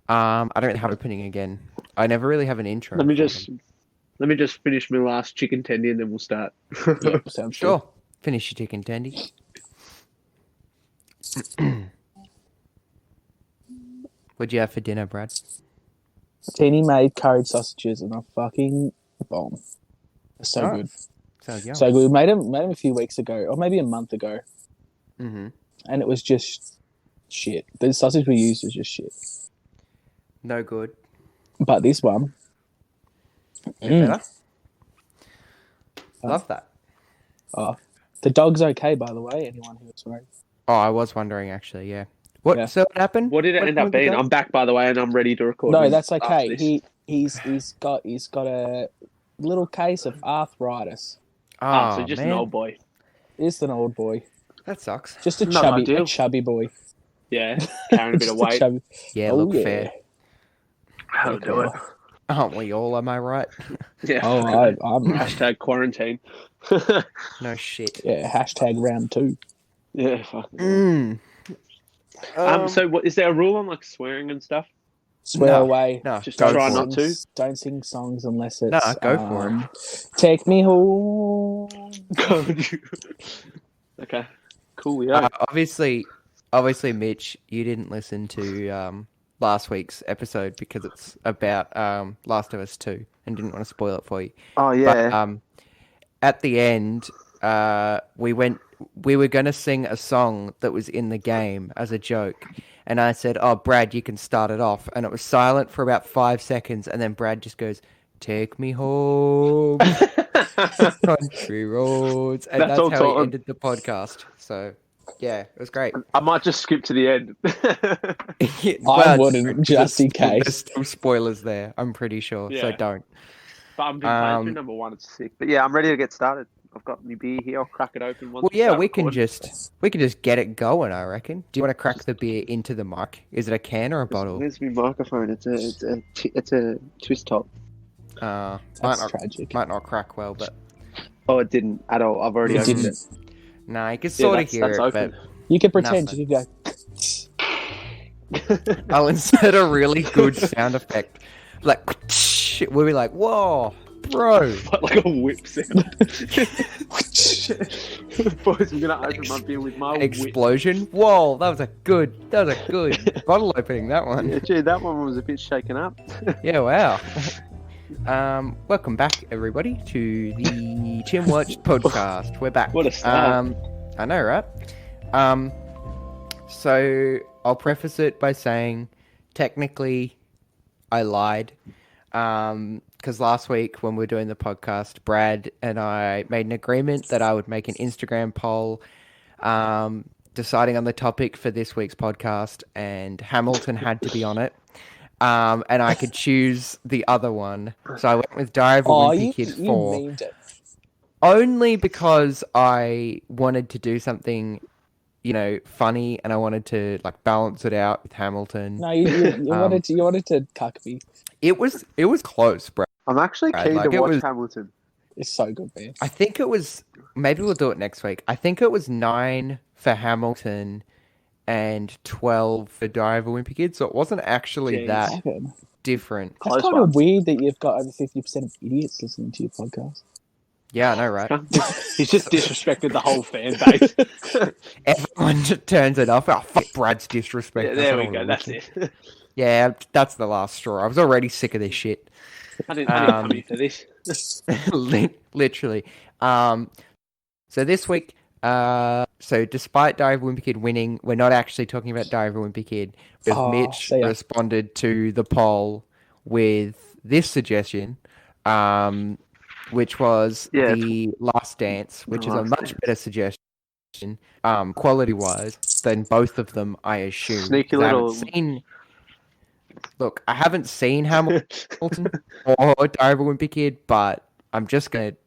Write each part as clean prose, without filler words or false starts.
I don't really have opening again. I never really have an intro. Let me for just them. let me just finish my last chicken tendy and then we'll start. Yep, sounds Sure. Finish your chicken tendy. What'd you have for dinner, Brad? good. Teeny made curried sausages and a fucking bomb. So Oh, good. Sounds yum. So good. We made them a few weeks ago, or maybe a month ago, Mm-hmm. and it was just shit. The sausage we used was just shit. No good. But this one, Bit better. Huh? Love that. the dog's okay, by the way. Anyone who was worried. Oh, I was wondering actually. Yeah. What? Yeah. So what happened? What did it end up being? I'm back, by the way, and I'm ready to record. No, with that's after okay. this. He's got a little case of arthritis. Oh, so just man. an old boy. It's an old boy, That sucks. just a Not ideal. chubby boy. Yeah, carrying a bit of Just weight. chubby- Yeah, Oh, look yeah. fair. That'll do it. Aren't we all? Am I right? Yeah. Oh, I'm right. Hashtag quarantine. No shit. Yeah. Hashtag round 2. Yeah. Fuck. Mm. So, what is there a rule on like swearing and stuff? Swear No. away. No, Just go try for not it. to. Don't sing songs unless it's. Nah, go for it. Take me home. Okay. Cool. Yeah. Obviously, Mitch, you didn't listen to last week's episode because it's about Last of Us 2 and didn't want to spoil it for you. Oh yeah. But at the end, we were going to sing a song that was in the game as a joke. And I said, "Oh, Brad, you can start it off." And it was silent for about 5 seconds. And then Brad just goes, "Take me home, country roads." And that's all how told. he ended the podcast. So, yeah, it was great. I might just skip to the end. I wouldn't, just in There's case. still spoilers there, I'm pretty sure. So Yeah. don't. But I'm doing playing through number 1. It's sick. But yeah, I'm ready to get started. I've got my beer here. I'll crack it open once. Well, yeah, start we can recording. just get it going. I reckon. Do you want to crack the beer into the mic? Is it a can or a bottle? Where's my microphone? It's a twist top. Might That's tragic. not crack well, but Oh, it didn't at all. I've already It opened didn't. it. no, you can Yeah, sort of hear that's it. open. You can pretend. Nothing. You can go. I'll insert a really good sound effect, like we'll be like, "Whoa, bro!" Like a whip sound. Boys, I'm gonna open my beer with my An whip. explosion. Whoa, that was a good bottle opening. That one. Yeah, gee, that one was a bit shaken up. Yeah, wow. Welcome back, everybody, to the Chinwatched podcast. We're back. What a start. I know, right? So I'll preface it by saying, technically, I lied. Because last week when we were doing the podcast, Brad and I made an agreement that I would make an Instagram poll, deciding on the topic for this week's podcast, and Hamilton had to be on it. And I could choose the other one. So I went with Diary of a Wimpy Kid 4. You memed it. Only because I wanted to do something, funny, and I wanted to like balance it out with Hamilton. No, you wanted to cuck me. It was close, bro. I'm actually Right, keen like, to it watch was- Hamilton. It's so good, man. I think it was, maybe we'll do it next week. I think it was 9 for Hamilton and 12 for Diary of a Wimpy Kid, so it wasn't actually Jeez. that Fucking- different. That's Close kind one. of weird that you've got over 50% of idiots listening to your podcast. Yeah, I know, right? He's just disrespected the whole fan base. Everyone just turns it off. Oh, fuck Brad's disrespect. Yeah, I there don't we wanna go. That's listen. it. Yeah, that's the last straw. I was already sick of this shit. I didn't come here for this. Literally. So this week, so despite Diary of a Wimpy Kid winning, we're not actually talking about Diary of a Wimpy Kid, because Oh, Mitch see ya. responded to the poll with this suggestion, which was Yeah. The Last Dance, which The is a Last much Dance. better suggestion, quality-wise, than both of them, I assume. Sneaky 'Cause I haven't little- seen... Look, I haven't seen Hamilton or Diary of a Wimpy Kid, but I'm just going to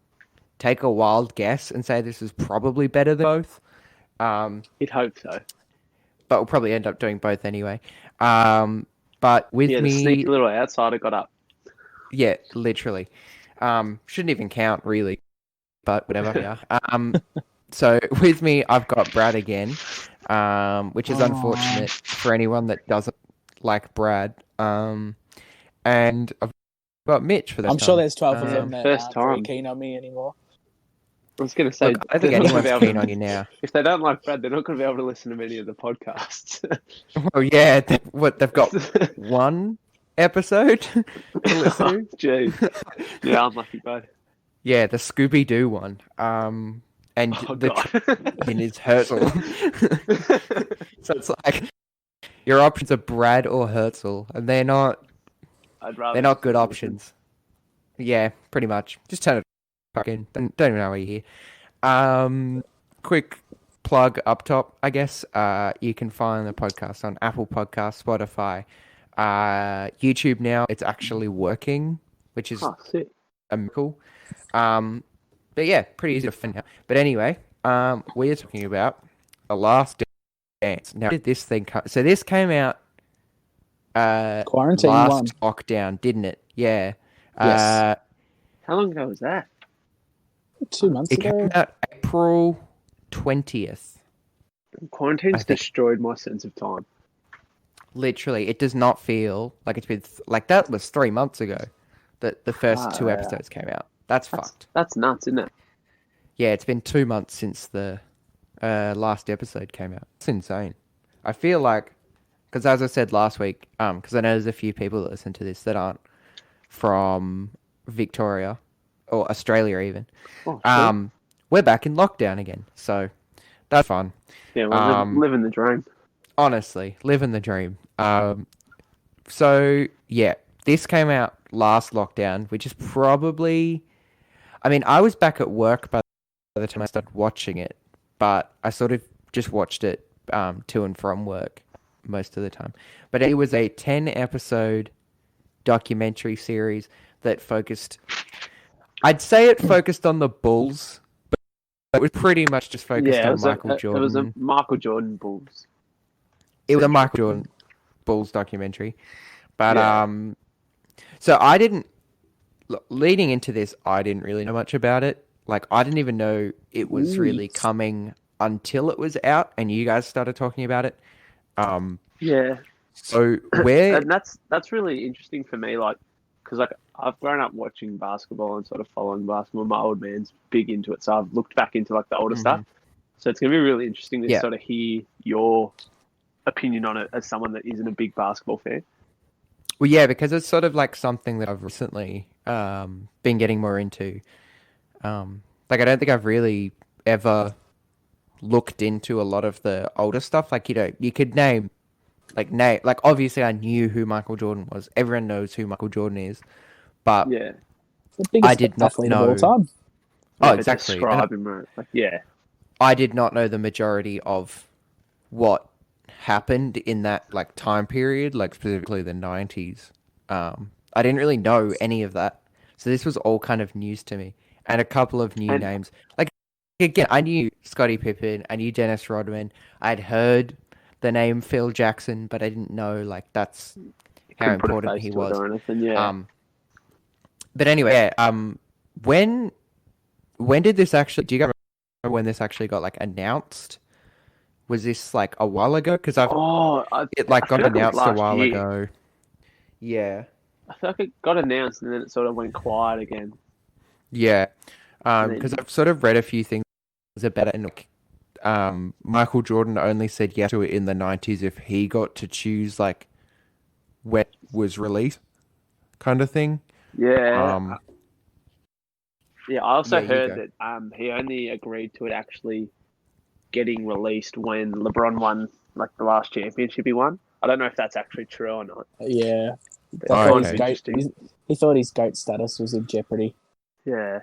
take a wild guess and say this is probably better than both. You'd hope so. But we'll probably end up doing both anyway. But with Yeah, the me, sneaky little outsider got up. yeah, literally. Shouldn't even count really, but whatever. Yeah. So with me, I've got Brad again, which is unfortunate for anyone that doesn't like Brad. And I've got Mitch for this I'm time. sure there's 12 of them that First aren't time. very keen on me anymore. I was going to say, Look, I don't think they're not gonna anyone's be able keen to- on you now. If they don't like Brad, they're not going to be able to listen to many of the podcasts. Well, yeah, they've got one episode to listen to. Jeez. Yeah, unlucky, bud. Yeah, the Scooby Doo one. And Oh, the God. in is Herzl. So it's like your options are Brad or Herzl, and they're not I'd rather they're not just good listen. options. Yeah, pretty much. Just turn it fucking. Don't even know why you're here. Quick plug up top, I guess. You can find the podcast on Apple Podcasts, Spotify, YouTube now. It's actually working, which is Oh, sick. a miracle. But yeah, pretty easy to find out. But anyway, we are talking about The Last Dance. Now, did this thing come? So this came out Quarantine last one. lockdown, didn't it? Yeah. Yes. How long ago was that? 2 months It ago. came out April 20th. Quarantine's I think- destroyed my sense of time. Literally, it does not feel like it's been like that was 3 months ago that the first two yeah. episodes came out. That's fucked. That's nuts, isn't it? Yeah, it's been 2 months since the last episode came out. It's insane. I feel like, because as I said last week, because I know there's a few people that listen to this that aren't from Victoria or Australia even. Oh, cool. We're back in lockdown again, so that's fun. Yeah, well, living the dream. Honestly, living the dream. So yeah, this came out last lockdown, which is probably. I mean, I was back at work by the time I started watching it, but I sort of just watched it to and from work most of the time. But it was a 10-episode documentary series that focused. I'd say it focused on the Bulls, but it was pretty much just focused Yeah, on Michael Jordan. It was a Michael Jordan Bulls. It was a Michael Jordan Bulls documentary. But Yeah. so I didn't leading into this, I didn't really know much about it. Like I didn't even know it was really coming until it was out and you guys started talking about it. Yeah. So where And that's really interesting for me, like, because like I've grown up watching basketball and sort of following basketball. My old man's big into it, so I've looked back into like the older stuff. So it's gonna be really interesting to sort of hear your opinion on it as someone that isn't a big basketball fan. Well, yeah, because it's sort of like something that I've recently been getting more into. Like I don't think I've really ever looked into a lot of the older stuff. Like you could name like obviously I knew who Michael Jordan was. Everyone knows who Michael Jordan is, but Yeah. The biggest I did not athlete know. of all time. Oh, But exactly. Describe him, right? Like, yeah. I did not know the majority of what happened in that like time period, like specifically the 90s. I didn't really know any of that. So this was all kind of news to me. And a couple of new names. Like again, I knew Scottie Pippen, I knew Dennis Rodman. I'd heard the name Phil Jackson, but I didn't know like that's how Couldn't put a important face he to it was. or anything, yeah. But anyway, when did this actually? Do you guys remember when this actually got like announced? Was this like a while ago? Because it like got feel like it was announced a last while year. ago. Yeah, I feel like it got announced and then it sort of went quiet again. yeah. And Because then- I've sort of read a few things about it, and like, Michael Jordan only said yes to it in the 90s if he got to choose like when it was released, kind of thing. Yeah. Yeah, I also Yeah, you heard go. that he only agreed to it actually getting released when LeBron won like the last championship he won. I don't know if that's actually true or not. Yeah. But Oh, it's okay. kind of interesting. He thought his GOAT status was in jeopardy. Yeah.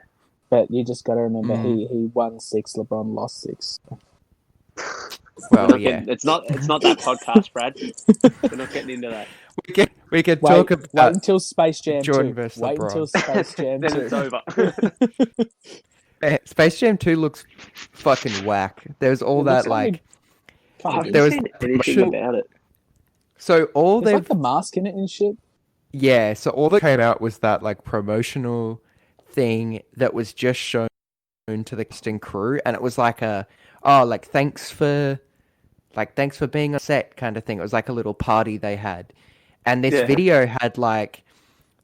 But you just got to remember he won 6, LeBron lost 6. Well, yeah. It's not that podcast, Brad. We're not getting into that. We could Wait, talk wait about until Space Jam Jordan 2. versus Wait LeBron. until Space Jam 2. Then it's over. Space Jam 2 looks fucking whack. There's all It that looks like like I haven't There was seen anything promotional- about it. so all There's they've like the mask in it and shit. yeah, so all that came out was that like promotional thing that was just shown to the cast and crew, and it was like thanks for being on set kind of thing. It was like a little party they had, And this Yeah. video had like,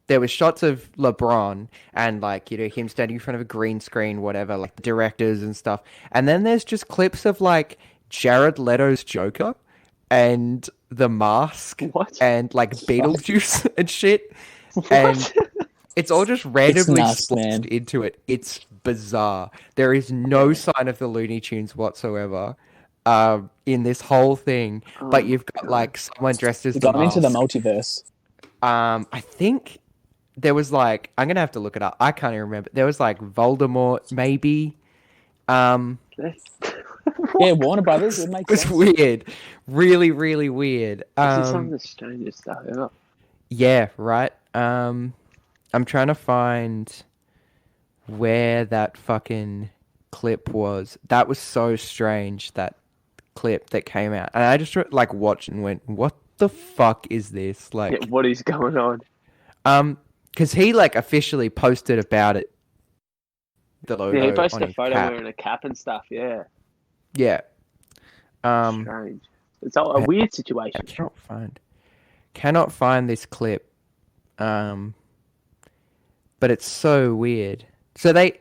there was shots of LeBron and like, you know, him standing in front of a green screen, whatever, like the directors and stuff. And then there's just clips of like Jared Leto's Joker and The Mask What? and like Beetlejuice and shit. What? And it's all just randomly nuts, spliced man. into it. It's bizarre. There is no sign of the Looney Tunes whatsoever in this whole thing. But you've got like someone dressed as We've the gone into the Mask. multiverse. I think there was like, I'm gonna have to look it up. I can't even remember. There was like Voldemort, maybe. Yeah, Warner Brothers. It makes It was sense. weird, really, really weird. This is some of the strangest stuff ever. Yeah, right. I'm trying to find where that fucking clip was. That was so strange, that clip that came out. And I just like watched and went, what the fuck is this? Like, Yeah, what is going on? because he like officially posted about it. The logo Yeah, he posted on a his photo cap. wearing a cap and stuff. Yeah, Yeah. strange. It's a weird situation. I cannot find this clip. But it's so weird. So they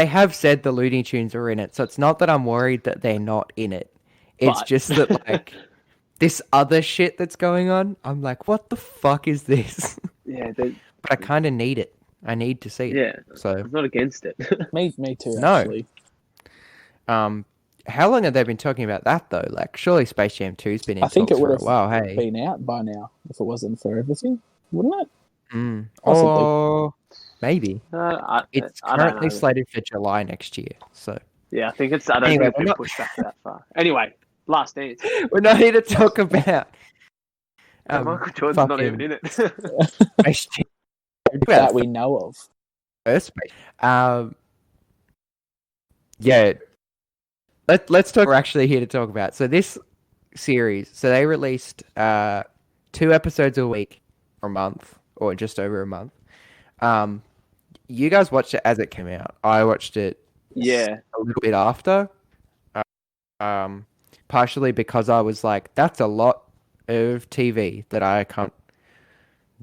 have said the Looney Tunes are in it, so it's not that I'm worried that they're not in it. It's But- just that like this other shit that's going on, I'm like, what the fuck is this? Yeah, But I kind of need it. I need to see it. yeah. So I'm not against it. Me too. No. Actually. how long have they been talking about that though? Like, surely Space Jam 2's been in I think talks it would for a have while. Hey, been out by now if it wasn't for everything, wouldn't it? possibly. Possibly. Maybe it's I don't currently know. slated for July next year. So Yeah, I think it's. I don't Anyway, think we're it's not- been pushed back that far. Anyway, Last Dance. we're not here to talk about Michael Jordan's not even in it. Space Jam. That we know of. First Space. Yeah. Let's talk. We're actually here to talk about. So this series. So they released 2 episodes a week, or a month, or just over a month. You guys watched it as it came out. I watched it Yeah, a little bit after. Partially because I was like, that's a lot of TV that I can't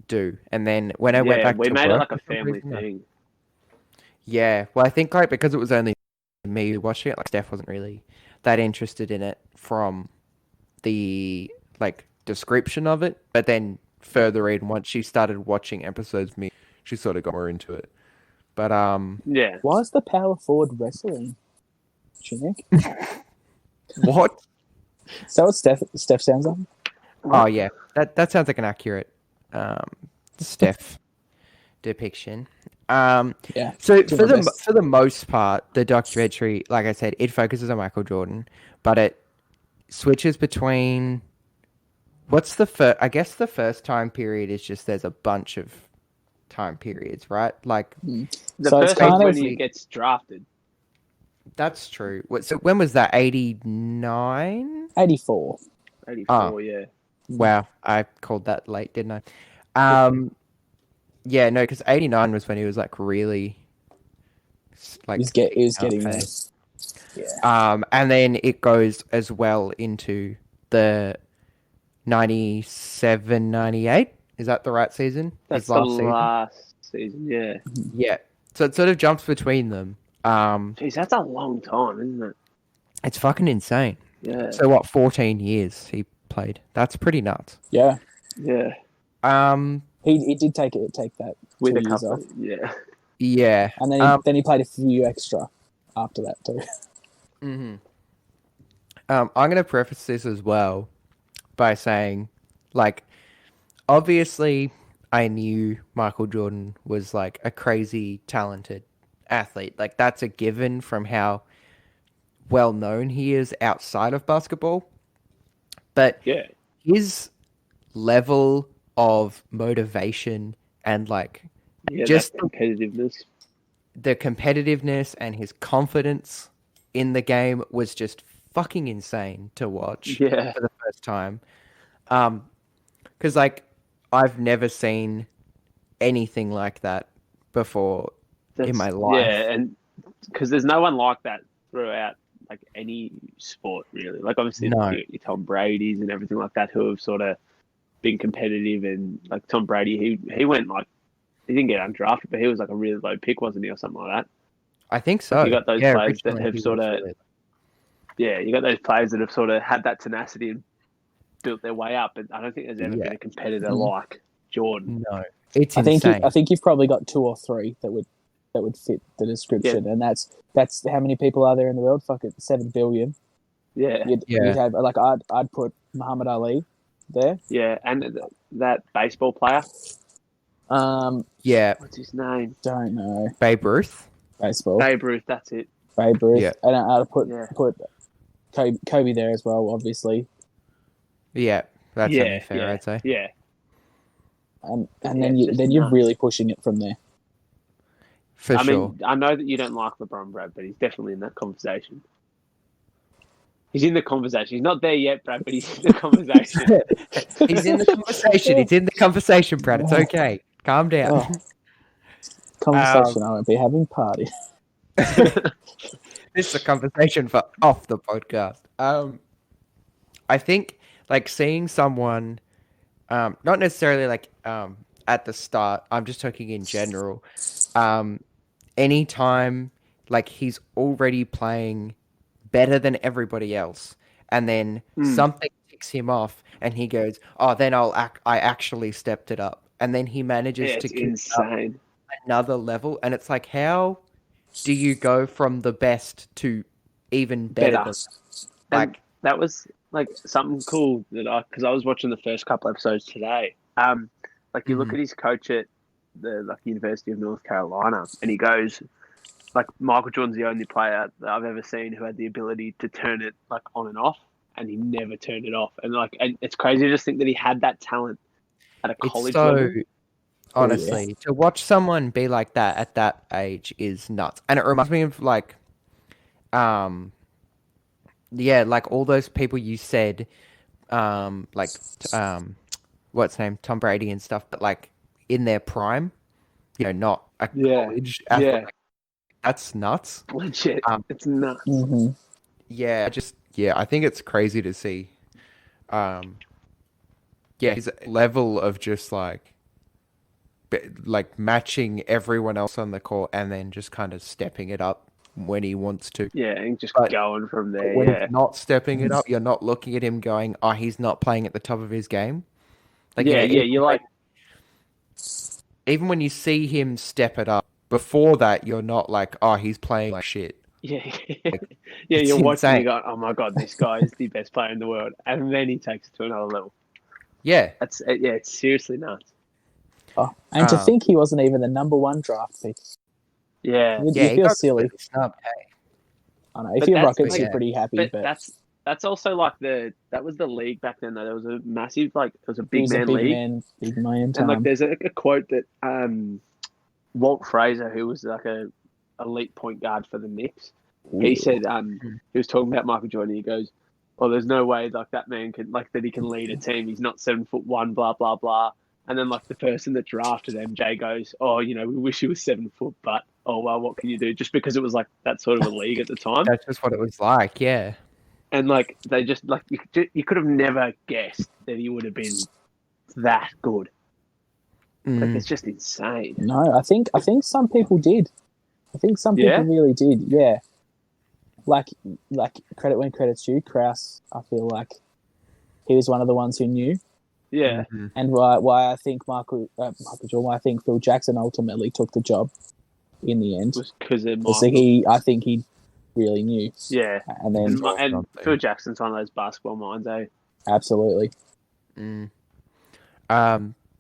do. And then when I went yeah. back We to made it work like a for some family reason, thing. Yeah, well, I think like because it was only me watching it, like Steph wasn't really that interested in it from the like description of it. But then further in, once she started watching episodes of me, she sort of got more into it. But Yeah, Why is the power forward wrestling? Chinik? what? Is that what Steph sounds like? Oh yeah, that sounds like an accurate Steph depiction. Yeah. So Do for my the best. for the most part, the documentary, like I said, it focuses on Michael Jordan, but it switches between what's the first? I guess the first time period is just there's a bunch of time periods, right? Like the So it's first one's kind when of- he gets drafted. that's true. So when was that? 89? 84. 84, yeah. Wow, I called that late, didn't I? Yeah, no, because 89 was when he was like really like He was getting there. phase. Yeah. And then it goes as well into the 97, 98. Is that the right season? That's His the last season? last season, yeah. Yeah. So it sort of jumps between them. Jeez, that's a long time, isn't it? It's fucking insane. Yeah. So what, 14 years he played? That's pretty nuts. Yeah. Yeah. He did take that With 2 a years couple. off. Yeah. Yeah. And then he played a few extra after that too. Mm-hmm. I'm going to preface this as well by saying, like, obviously I knew Michael Jordan was, like, a crazy talented athlete. Like, that's a given from how well known he is outside of basketball. But Yeah. his level of motivation and, like, Yeah, Just- that competitiveness. the competitiveness and his confidence in the game was just fucking insane to watch Yeah. for the first time. Because like I've never seen anything like that before in my life. Yeah, and because there's no one like that throughout like any sport really. Like obviously No. your Tom Brady's and everything like that who have sort of being competitive, and like Tom Brady, he went like he didn't get undrafted, but he was like a really low pick, wasn't he, or something like that? I think so. You got those players that originally have he sort was of really- you got those players that have sort of had that tenacity and built their way up. And I don't think there's ever been a competitor like Jordan. No, it's I think insane. I think you've probably got 2 or 3 that would fit the description, and that's how many people are there in the world? Fuck it, 7 billion. Yeah, You'd have like I'd put Muhammad Ali there. Yeah, and that baseball player. Yeah, What's his name? Don't know. Babe Ruth. Baseball. Babe Ruth. That's it. Babe Ruth. Yeah. And I'd put Kobe there as well, obviously. Yeah, that's only fair, I'd say. Yeah. And then you're really pushing it from there. For sure. mean, I know that you don't like LeBron, Brad, but he's definitely in that conversation. He's in the conversation. He's not there yet, Brad, but he's in the conversation. He's in the conversation. He's in the conversation, Brad. It's okay. Calm down. Oh. Conversation. I won't be having party. This is a conversation for off the podcast. I think like seeing someone, not necessarily like at the start. I'm just talking in general. Anytime like he's already playing better than everybody else, and then something ticks him off, and he goes, "Oh, then I actually stepped it up," and then he manages to keep insane. Up another level, and it's like, how do you go from the best to even better? Like that was like something cool that because I was watching the first couple episodes today. Like you look at his coach at the University of North Carolina, and he goes, like, Michael Jordan's the only player that I've ever seen who had the ability to turn it like on and off, and he never turned it off. And it's crazy to just think that he had that talent at a college level. Honestly, to watch someone be like that at that age is nuts. And it reminds me of like all those people you said, what's his name, Tom Brady and stuff, but like in their prime, not a college athlete. Yeah. That's nuts. Legit. It's nuts. Mm-hmm. I think it's crazy to see. His level of just like matching everyone else on the court and then just kind of stepping it up when he wants to. Yeah, and just going from there. When he's not stepping it up, you're not looking at him going, "Oh, he's not playing at the top of his game." Like, you're like, even when you see him step it up, before that, you're not like, "Oh, he's playing like shit." Yeah, you're watching and you go, "Oh my god, this guy is the best player in the world," and then he takes it to another level. Yeah, it's seriously nuts. Oh, and to think he wasn't even the number 1 draft pick. Yeah, you feel silly. Snub, I know. If you're Rockets, you're pretty happy. But that's also like that was the league back then. Though there was a massive it was a big man league, big man time. And like there's a quote that Walt Frazier, who was like a elite point guard for the Knicks, he said he was talking about Michael Jordan. He goes, "Well, there's no way like that man can that he can lead a team. He's not 7'1", blah blah blah." And then like the person that drafted MJ goes, "Oh, we wish he was 7 foot, but oh well, what can you do?" Just because it was like that sort of a league at the time. That's just what it was like, yeah. And like they just like you could have never guessed that he would have been that good. Like it's just insane. No, I think some people did. I think some people really did. Yeah. Like credit when credit's due. Krause, I feel like he was one of the ones who knew. Yeah. And why I think Michael Jordan, why I think Phil Jackson ultimately took the job in the end. Was because I think he really knew. Yeah. And then Phil Jackson's one of those basketball minds, eh? Absolutely.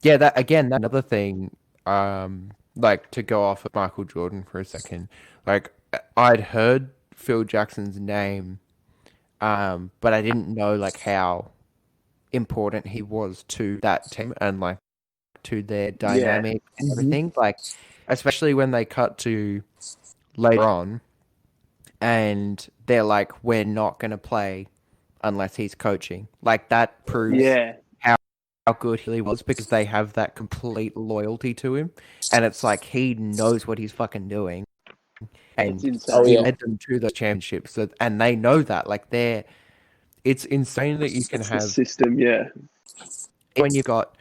That another thing, like to go off of Michael Jordan for a second, like I'd heard Phil Jackson's name, but I didn't know like how important he was to that team and like to their dynamic and everything. Like especially when they cut to later on and they're like, "We're not going to play unless he's coaching." Like that proves how good he was, because they have that complete loyalty to him, and it's like he knows what he's fucking doing, and he led them to the championships, and they know that. Like it's insane that you can have system, when you got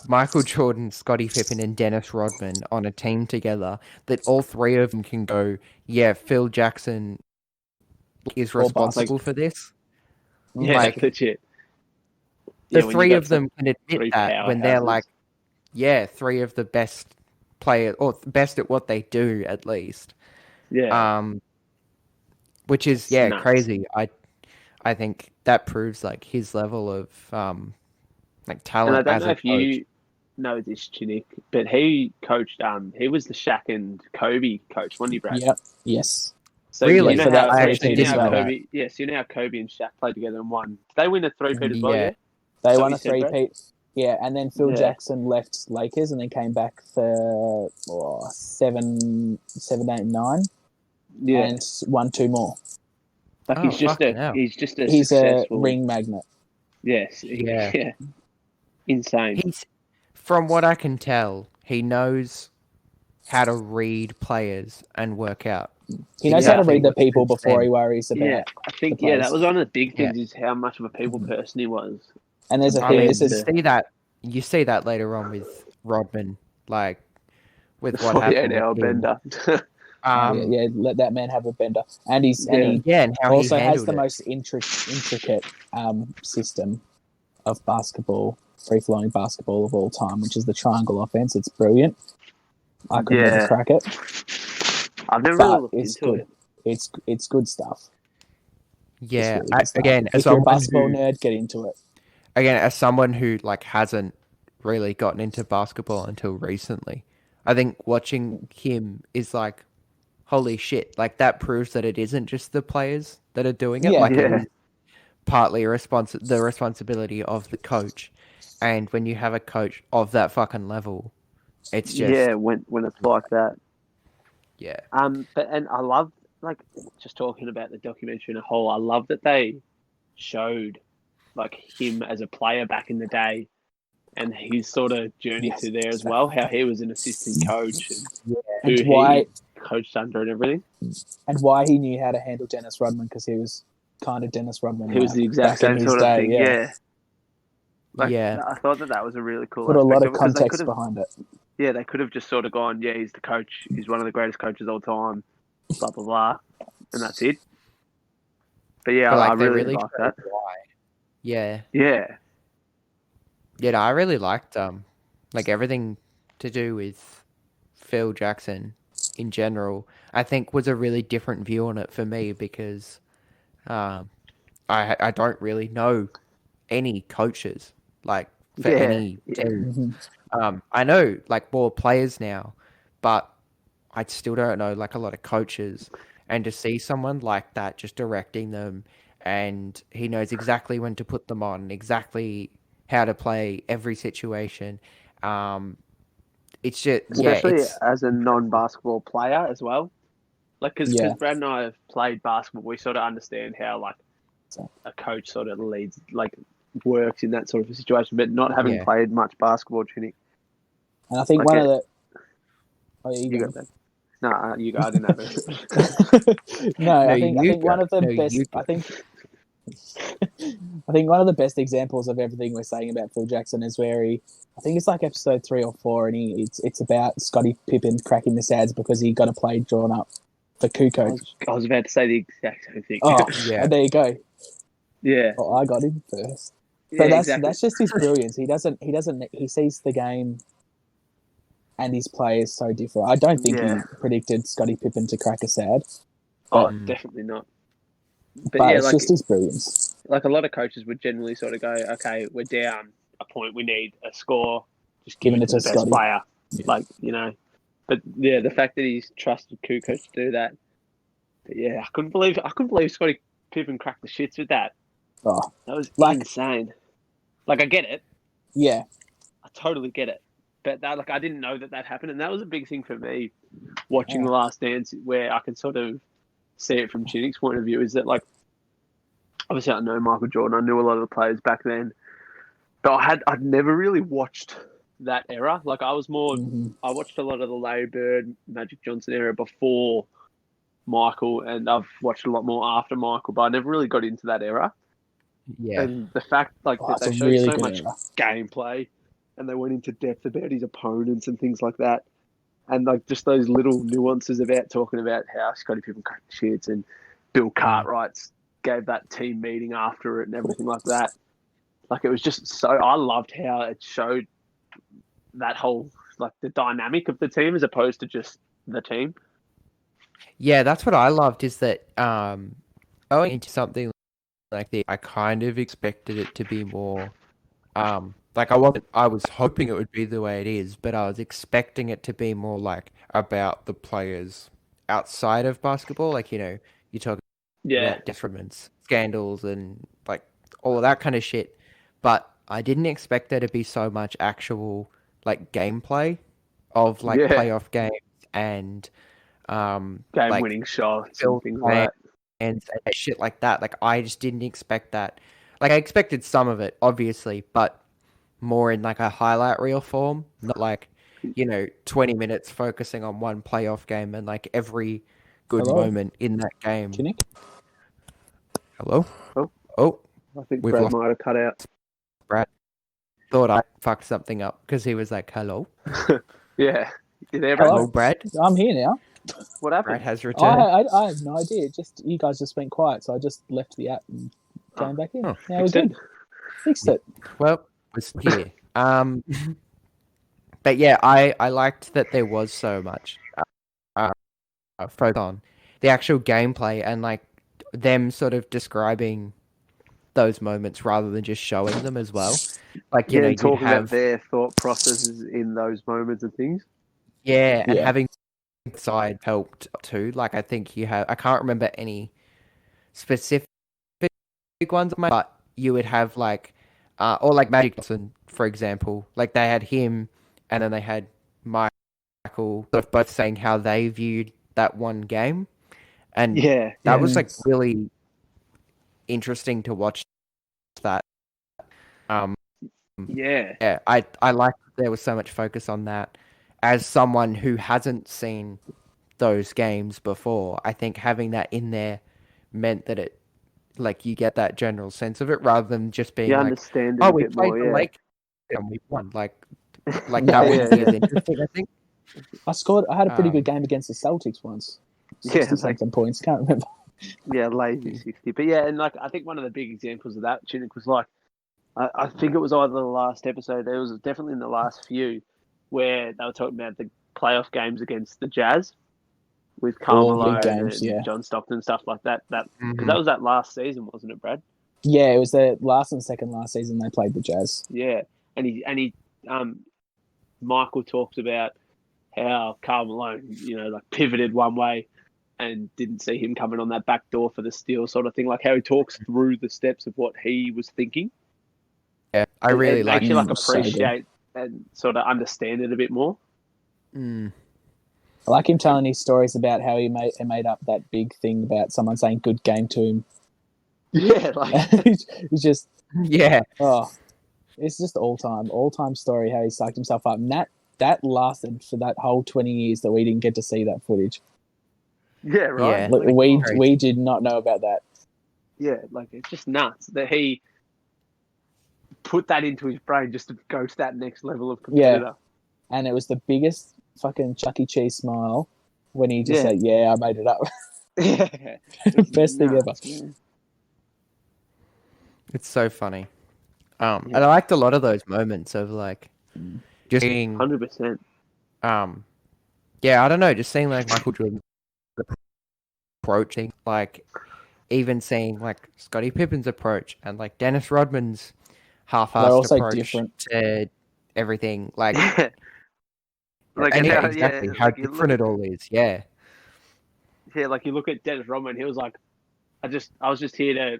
Michael Jordan, Scottie Pippen, and Dennis Rodman on a team together, that all three of them can go, yeah, Phil Jackson is responsible for this. Yeah, like legit. The three of them can admit that when they're like, yeah, three of the best players, or best at what they do, at least. Yeah. Which is crazy. I think that proves like his level of like talent. And I don't as know a if coach. you know this, Chinnick, but he coached. He was the Shaq and Kobe coach, wasn't he, Brad? Yep. Yes. So really, you know how I actually didn't know Kobe. that. Yes, you know how Kobe and Shaq played together and won. Did they win a three-peat as well? Yeah. Yeah. They won a three-peat. Yeah, and then Phil Yeah. Jackson left Lakers and then came back for 7, 8, 9. Yeah. And won 2 more. Like he's just a He's successful a ring magnet. Yes. Yeah. Insane. From what I can tell, he knows how to read players and work out. He knows how to read the people before he worries about. Yeah, I think that was one of the big things is how much of a people person he was. And there's a thing. You see that later on with Rodman, like with what 48 happened. hour bender. Let that man have a bender, and he also has the most intricate system of basketball, free flowing basketball of all time, which is the triangle offense. It's brilliant. I could never crack it. I've never really looked into it. It's good stuff. Yeah, really good stuff. Again, if you're a basketball nerd, get into it. Again, as someone who like hasn't really gotten into basketball until recently, I think watching him is like, holy shit! Like that proves that it isn't just the players that are doing it. It is partly the responsibility of the coach. And when you have a coach of that fucking level, it's just when it's like that. Yeah. And I love just talking about the documentary in a whole. I love that they showed like him as a player back in the day, and his sort of journey to there as well. How he was an assistant coach and who he coached under and everything, and why he knew how to handle Dennis Rodman because he was kind of Dennis Rodman. He was the exact same sort of thing. Yeah. I thought that was a really cool. Put a lot of context behind it. Yeah, they could have just sort of gone, yeah, he's the coach. He's one of the greatest coaches of all time. Blah blah blah, and that's it. But yeah, I really like that. Why. Yeah. Yeah. Yeah, I really liked like everything to do with Phil Jackson in general. I think was a really different view on it for me because I don't really know any coaches like for any team. I know like more players now, but I still don't know like a lot of coaches. And to see someone like that just directing them, and he knows exactly when to put them on, exactly how to play every situation. It's just especially as a non-basketball player as well. Like because Brad and I have played basketball, we sort of understand how like a coach sort of leads, like works in that sort of a situation. But not having played much basketball, Trinity. And I think one of the. Oh, you got that. No, you got. I didn't have it. I think one of the best. I think one of the best examples of everything we're saying about Phil Jackson is where I think it's like episode 3 or 4, and it's about Scottie Pippen cracking the sads because he got a play drawn up for Kukoc. I was about to say the exact same thing. Oh, yeah. And there you go. Yeah. Oh, I got him first. But that's just his brilliance. He sees the game and his play is so different. I don't think he predicted Scottie Pippen to crack a sad. Definitely not. But it's just his brilliance. Like a lot of coaches would generally sort of go, okay, we're down a point, we need a score, just give it to the best player. Yeah. Like, you know. But yeah, the fact that he's trusted Kukoc to do that. But yeah, I couldn't believe Scottie Pippen cracked the shits with that. Oh. That was insane. Like I get it. Yeah. I totally get it. But that, like, I didn't know that happened, and that was a big thing for me watching The Last Dance, where I can sort of see it from Chinnick's point of view. Is that like, obviously I know Michael Jordan, I knew a lot of the players back then, but I'd never really watched that era. Like I was more, I watched a lot of the Larry Bird, Magic Johnson era before Michael, and I've watched a lot more after Michael, but I never really got into that era. Yeah. And the fact that they showed really so much gameplay, and they went into depth about his opponents and things like that. And just those little nuances about talking about how Scottie Pippen cracked the shits and Bill Cartwright gave that team meeting after it and everything like that. It was just so... I loved how it showed that whole, the dynamic of the team as opposed to just the team. Yeah, that's what I loved, is that going into something like this, I kind of expected it to be more... I was hoping it would be the way it is, but I was expecting it to be more about the players outside of basketball. You talk about disagreements, scandals, and all of that kind of shit. But I didn't expect there to be so much actual gameplay of playoff games and game-winning shots and things like that. And shit like that. I just didn't expect that. I expected some of it, obviously, but more in a highlight reel form, not 20 minutes focusing on one playoff game and every good moment in that game. Kinnick? Hello? Oh, I think Brad might have cut out. Brad thought I fucked something up because he was like, hello? Yeah. You there, Brad? Hello, Brad? I'm here now. What happened? Brad has returned. I have no idea. Just you guys just went quiet, so I just left the app and came back in. Now we're good. Fixed it. Well, was here. But yeah, I liked that there was so much focus on the actual gameplay and them sort of describing those moments rather than just showing them as well. Talking about their thought processes in those moments and things. Yeah, and having side helped too. I think I can't remember any specific ones, but you would have or Magic Johnson, for example. They had him, and then they had Michael, sort of both saying how they viewed that one game, and that was really interesting to watch. That, I like that there was so much focus on that. As someone who hasn't seen those games before, I think having that in there meant that it, you get that general sense of it rather than just being understand it we played the Lakers and we won. That wouldn't be as interesting, I think. I had a pretty good game against the Celtics once. 60-something points, can't remember. Yeah, lazy 60. But yeah, and I think one of the big examples of that, Chinnick, was I think it was either the last episode, it was definitely in the last few, where they were talking about the playoff games against the Jazz with Karl Malone and John Stockton and stuff like that. That was that last season, wasn't it, Brad? Yeah, it was the last and second last season they played the Jazz. Yeah, and Michael talked about how Karl Malone, pivoted one way and didn't see him coming on that back door for the steal sort of thing. How he talks through the steps of what he was thinking. Yeah, I really makes you appreciate and sort of understand it a bit more. I like him telling his stories about how he made up that big thing about someone saying good game to him. Yeah, it's just it's just all time story how he psyched himself up, and that lasted for that whole 20 years that we didn't get to see that footage. Yeah, right. Yeah. We did not know about that. Yeah, it's just nuts that he put that into his brain just to go to that next level of computer. Yeah, and it was the biggest fucking Chuck E. Cheese smile when he just said, "Yeah, I made it up." Best thing ever. Man. It's so funny. And I liked a lot of those moments of just being 100%. I don't know, just seeing Michael Jordan approaching, even seeing Scottie Pippen's approach and Dennis Rodman's half-assed approach different to everything. How different it all is. Yeah. Yeah, you look at Dennis Rodman, he was I was just here to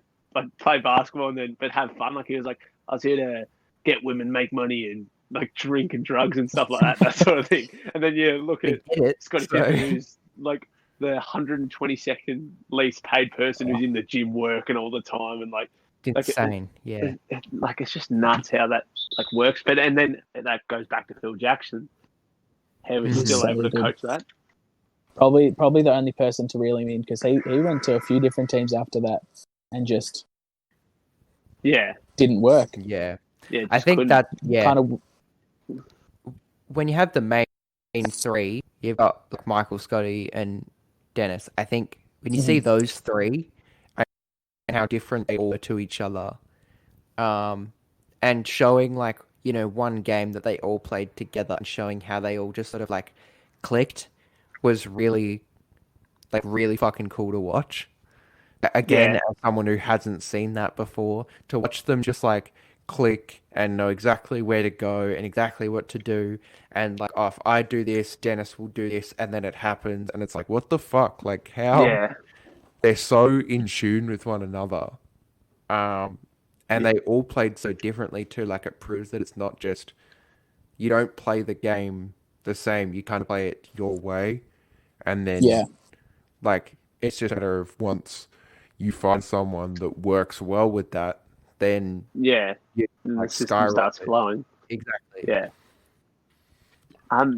play basketball but have fun. He was I was here to get women, make money, and drink and drugs and stuff like that sort of thing. And then you look at Scottie Pippen, who's the 122nd least paid person who's in the gym working all the time, and insane. It's just nuts how that works. But and then that goes back to Phil Jackson, how he's still able to coach that. Probably the only person to reel him in, because he went to a few different teams after that and just didn't work. Yeah. Yeah, I think that kind of when you have the main three, you've got like Michael, Scotty, and Dennis. I think when you see those three and how different they all were to each other, and showing like, you know, one game that they all played together and showing how they all just sort of like clicked was really fucking cool to watch. Again, as someone who hasn't seen that before, to watch them just like click and know exactly where to go and exactly what to do, and like, oh, if I do this, Dennis will do this, and then it happens, and it's like, what the fuck? Like, how they're so in tune with one another. And they all played so differently too. Like, it proves that it's not just, you don't play the game the same. You kind of play it your way, and then like, it's just a matter of once you find someone that works well with that, then you, like, the system starts flowing. Exactly. Yeah.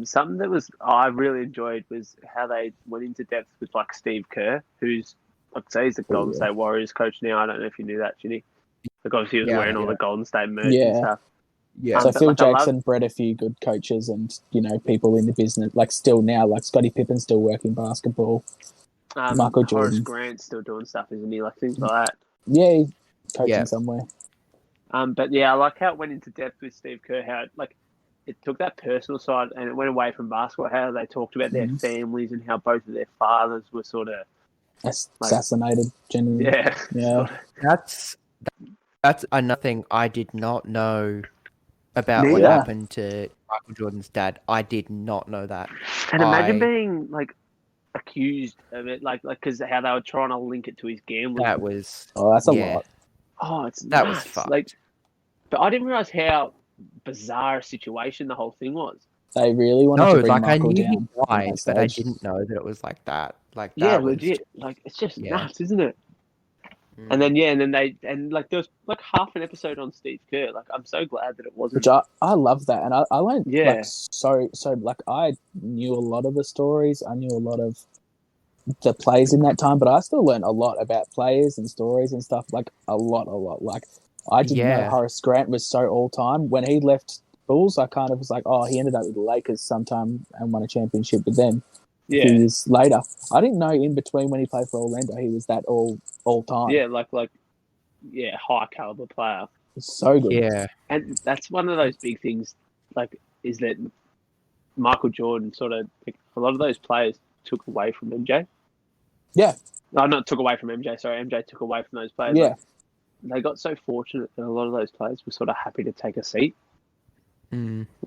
Something that I really enjoyed was how they went into depth with like Steve Kerr, who's, I'd say, he's the Golden State Warriors coach now. I don't know if you knew that, Ginny. Like, obviously, he was wearing all the Golden State merch and stuff. Yeah. So Phil Jackson bred a few good coaches and, you know, people in the business. Like, still now, like Scottie Pippen's still working basketball. Michael Jordan. Horace Grant's still doing stuff, isn't he? Like, things like that. Yeah, he's coaching somewhere. But yeah, I like how it went into depth with Steve Kerr, how it took that personal side and it went away from basketball, how they talked about their families and how both of their fathers were sort of assassinated, generally. Yeah. That's another thing I did not know about what happened to Michael Jordan's dad. I did not know that. And imagine being like accused of it, like because how they were trying to link it to his gambling. That was that's a lot. Oh, it's that nuts. was fucked. Like, but I didn't realize how bizarre a situation the whole thing was. They really wanted to bring Michael I knew down. Why, but I didn't know that it was like that. Like, that was legit. Like, it's just nuts, isn't it? And then like there was like half an episode on Steve Kerr. Like, I'm so glad that it wasn't. Which I love that, and I learned like so like I knew a lot of the stories. I knew a lot of the players in that time, but I still learned a lot about players and stories and stuff. Like a lot. Like, I didn't know Horace Grant was so all time. When he left Bulls, I kind of was like, oh, he ended up with the Lakers sometime and won a championship. But then a few years later, I didn't know in between when he played for Orlando, he was that all time. Yeah, like high caliber player. It's so good. Yeah, and that's one of those big things. Like, is that Michael Jordan sort of a lot of those players took away from MJ. Yeah. No, not took away from MJ. Sorry, MJ took away from those players. Yeah. Like, they got so fortunate that a lot of those players were sort of happy to take a seat.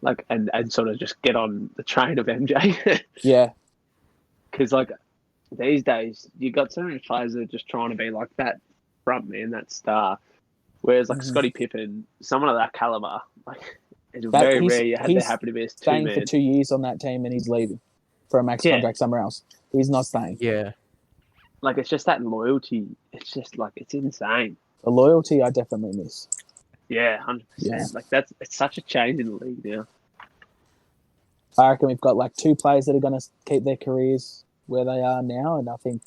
Like, and sort of just get on the train of MJ. Yeah. Because, like, these days, you got so many players that are just trying to be like that front man, that star. Whereas, like, Scottie Pippen, someone of that caliber, like, it's very rare you have to happen to be a two-man. Staying for 2 years on that team and he's leaving for a max contract somewhere else. He's not staying. Yeah. Like, it's just that loyalty. It's just, like, it's insane. The loyalty I definitely miss. Yeah, 100%. Yeah. Like, it's such a change in the league now. I reckon we've got, like, two players that are going to keep their careers where they are now, and I think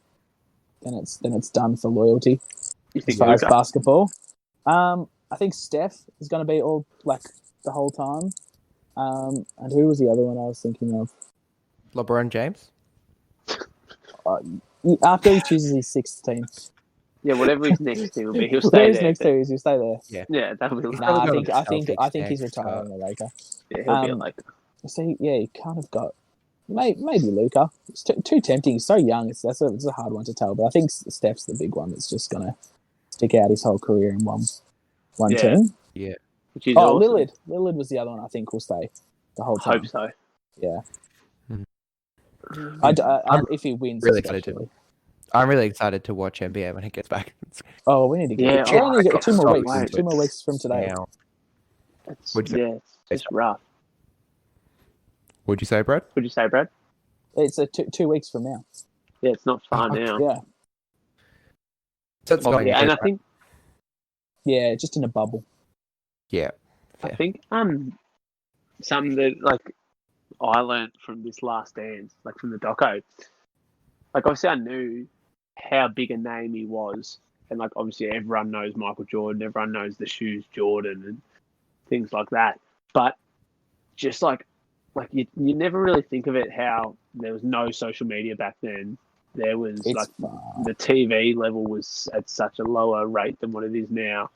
then it's done for loyalty as far as basketball. I think Steph is going to be all, like, the whole time. And who was the other one I was thinking of? LeBron James? After he chooses his sixth team. Yeah, whatever his next team will be, he'll stay there. Next team is, he'll stay there. Yeah, that'll be. Nah, I think he's retiring a Laker. Yeah, he'll be a Laker. So he kind of got maybe Luka. It's too tempting. He's so young. It's a hard one to tell. But I think Steph's the big one that's just gonna stick out his whole career in one team. Yeah. Awesome. Lillard. Lillard was the other one I think will stay the whole time. Hope so. Yeah. If he wins, really excited I'm really excited to watch NBA when he gets back. Oh, we need to get it. 2 more weeks. 2 more weeks from today. It's rough. What'd you say, Brad? It's 2 weeks from now. Yeah, it's not far now. Yeah. So it's going and I think just in a bubble. Yeah. Fair. I think something that like I learned from this Last Dance, like from the doco, like obviously I knew how big a name he was and like obviously everyone knows Michael Jordan, everyone knows the shoes Jordan and things like that. But just like you never really think of it how there was no social media back then. There was the TV level was at such a lower rate than what it is now.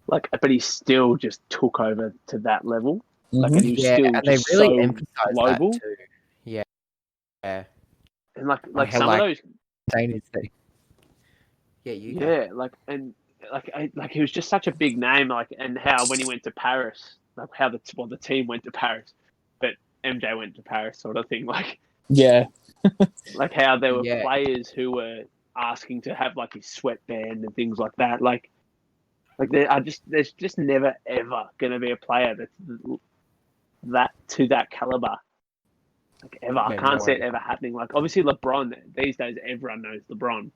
Like, but he still just took over to that level. Like, and he was still and just they really emphasize global. That too. Yeah. And like some of those. He was just such a big name. Like, and how when he went to Paris, like how the team went to Paris, but MJ went to Paris, sort of thing. Like, like how there were players who were asking to have like his sweatband and things like that. Like there's just never ever going to be a player that's that caliber. Like ever, I can't see it ever happening. Like obviously LeBron these days, everyone knows LeBron,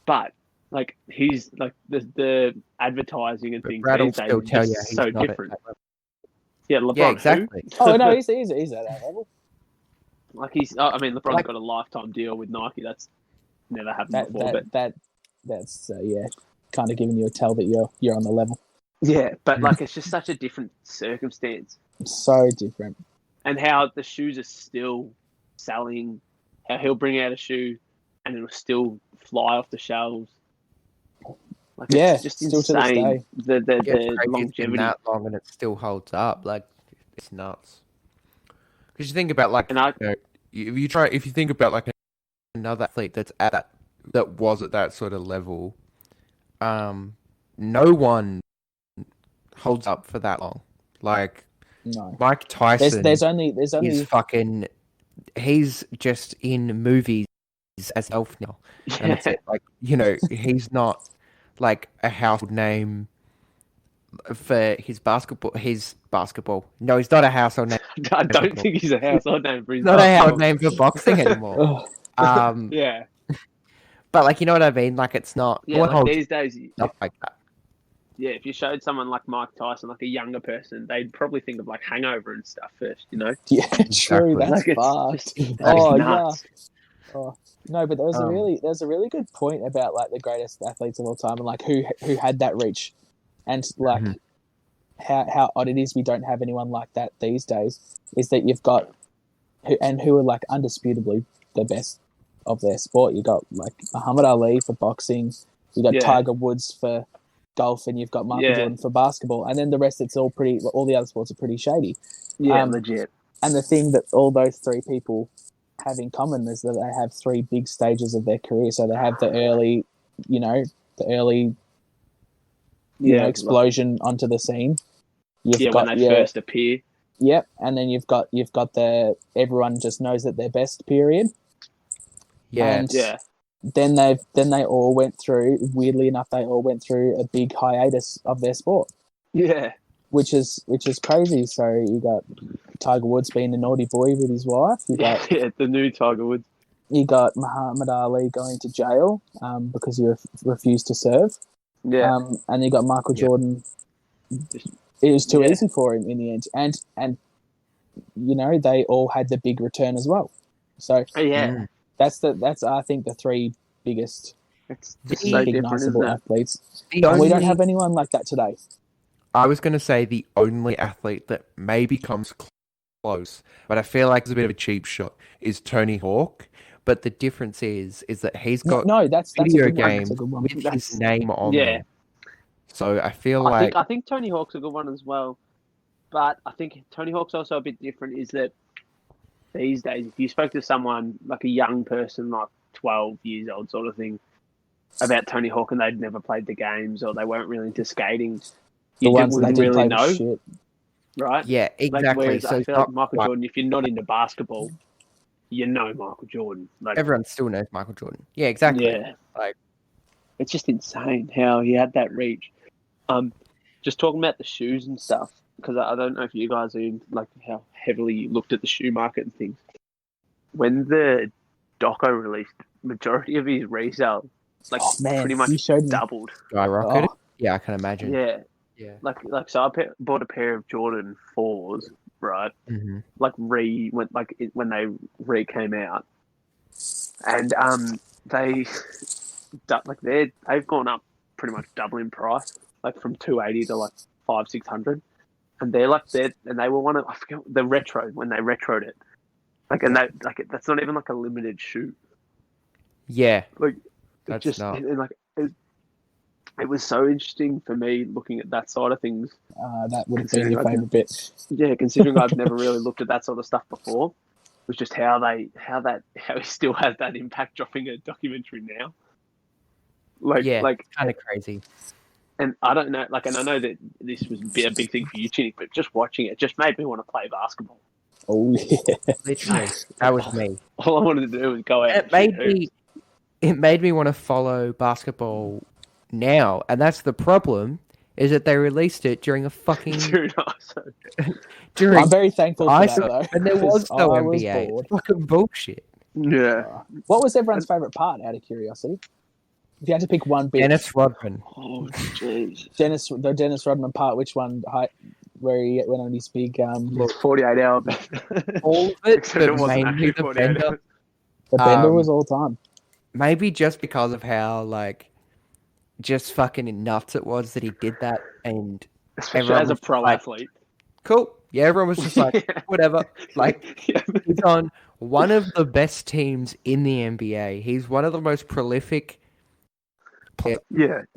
but like he's like the advertising and things these days is just so different. Yeah, LeBron. Yeah, exactly. Oh no, he's at that level. Like LeBron's got a lifetime deal with Nike. That's never happened before. That's kind of giving you a tell that you're on the level. Yeah, but like it's just such a different circumstance. So different. And how the shoes are still selling, how he'll bring out a shoe and it'll still fly off the shelves. Like it's just still insane. The longevity. It's been that long and it still holds up. Like it's nuts. Because you think about like, if you think about like another athlete that was at that sort of level, no one holds up for that long. Like. No. Mike Tyson. There's only is fucking. He's just in movies as Elf now, and it's like he's not like a household name for his basketball. No, he's not a household name. I don't think he's a household name for his. Not a household name for boxing anymore. Yeah, but like you know what I mean. Like it's not. Yeah, like these days, not like that. Yeah, if you showed someone like Mike Tyson, like a younger person, they'd probably think of like Hangover and stuff first, Yeah, true. That's fucked. Nuts. Yeah. Oh, no, but there's a really good point about like the greatest athletes of all time and like who had that reach, and like how odd it is we don't have anyone like that these days. Is that you've got who are like undisputably the best of their sport. You got like Muhammad Ali for boxing. You got Tiger Woods for golf, and you've got Michael Jordan for basketball, and then the rest all the other sports are pretty shady. Legit. And the thing that all those three people have in common is that they have three big stages of their career. So they have the early explosion onto the scene. When they first appear. Yep, and then you've got the everyone just knows that they're best period. Yeah, and Then they all went through. Weirdly enough, they all went through a big hiatus of their sport. Yeah, which is crazy. So you got Tiger Woods being a naughty boy with his wife. You got the new Tiger Woods. You got Muhammad Ali going to jail because he refused to serve. Yeah, and you got Michael Jordan. It was too easy for him in the end, and they all had the big return as well. So That's I think the three biggest recognizable athletes. We don't have anyone like that today. I was going to say the only athlete that maybe comes close, but I feel like it's a bit of a cheap shot, is Tony Hawk. But the difference is that he's got that's video games with his name on there. So I feel I think Tony Hawk's a good one as well. But I think Tony Hawk's also a bit different, is that these days, if you spoke to someone, like a young person, like 12 years old sort of thing, about Tony Hawk and they'd never played the games or they weren't really into skating, you wouldn't really know. Shit. Right? Yeah, exactly. Whereas I feel like Michael Jordan, if you're not into basketball, you know Michael Jordan. Like, everyone still knows Michael Jordan. Yeah, exactly. Yeah. Like, it's just insane how he had that reach. Just talking about the shoes and stuff, because I don't know if you guys are like how heavily you looked at the shoe market and things. When the Doco released, majority of his resale pretty much doubled. Skyrocketed? Oh. Yeah, I can imagine. Yeah. Like so I bought a pair of Jordan 4s, right? Mm-hmm. When they came out. And they they've gone up pretty much double in price, like from 280 to like 500-600, and they were one of, I forget, the retro when they retroed it, and that's not even like a limited shoe. Yeah, like that's just not. And like it was so interesting for me looking at that side of things. That would have been your favourite bit. Yeah, considering I've never really looked at that sort of stuff before, was just how he still has that impact dropping a documentary now. Kind of crazy. And I don't know, and I know that this was a big thing for you, Chinny, but just watching it just made me want to play basketball. Oh yeah, literally, that was me. All I wanted to do was go out. It made me want to follow basketball now, and that's the problem. Is that they released it during a fucking I'm very thankful for that, though. And there was no NBA. It's fucking bullshit. Yeah. What was everyone's favourite part, out of curiosity? If you had to pick one bit. Dennis Rodman. Oh, jeez. The Dennis Rodman part, which one, where he went on his big... 48-hour bender. All of it, but mainly the bender. The bender was all time. Maybe just because of how, just fucking nuts it was that he did that, and especially as a pro athlete. Cool. Yeah, everyone was just like, whatever. He's on one of the best teams in the NBA. He's one of the most prolific players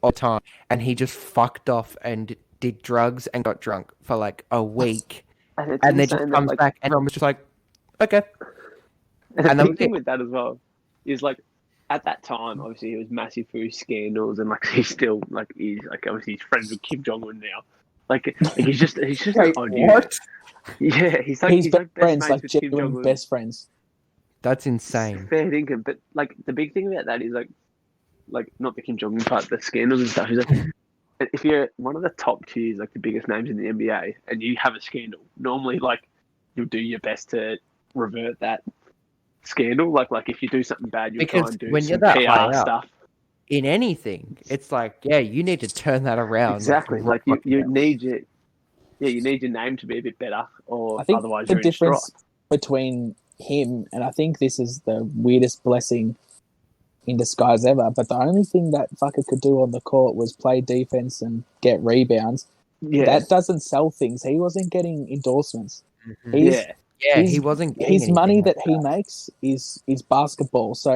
of time, and he just fucked off and did drugs and got drunk for a week, and then just comes back, and everyone was just like, okay. And the thing with that as well is at that time, obviously, he was massive for his scandals, and he's still he's obviously he's friends with Kim Jong Un now. He's just Wait, what? Yeah, he's best friends, with Kim Jong Un. Best friends. That's insane. Fair dinkum, but the big thing about that is not the Kim Jong Un part, the scandals and stuff. Is if you're one of the top tiers, the biggest names in the NBA, and you have a scandal, normally you'll do your best to revert that scandal. If you do something bad, you'll try and do when some you're that PR high up, stuff. In anything, it's you need to turn that around. Exactly. You need your name to be a bit better, or I think otherwise the you're difference between him, and I think this is the weirdest blessing in disguise ever, but the only thing that fucker could do on the court was play defense and get rebounds. Yeah. That doesn't sell things. He wasn't getting endorsements. Mm-hmm. He wasn't getting his money that he makes is basketball. So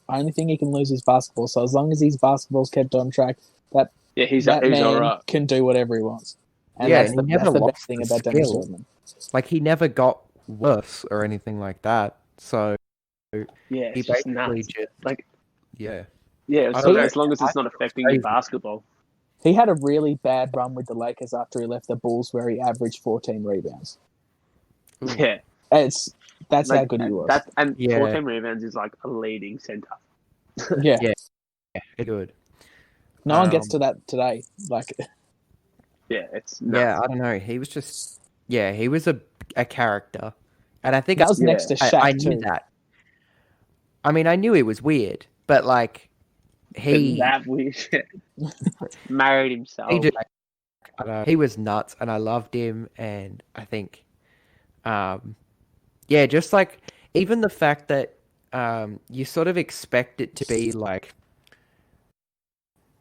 only thing he can lose is basketball. So as long as his basketball's kept on track, that man all right. can do whatever he wants. And yeah, that's the best thing about Dennis Rodman. He never got worse or anything like that. So yeah, he basically just as long as it's not affecting your basketball. He had a really bad run with the Lakers after he left the Bulls, where he averaged 14 rebounds. Yeah, that's how good he was. 14 rebounds is a leading center. Yeah, good. No one gets to that today. It's nuts. I don't know. He was just he was a character, and I think that was next to Shaq. I knew that. I mean, I knew he was weird, but he that weird shit. Married himself. He was nuts, and I loved him, and I think. Just even the fact that you sort of expect it to be you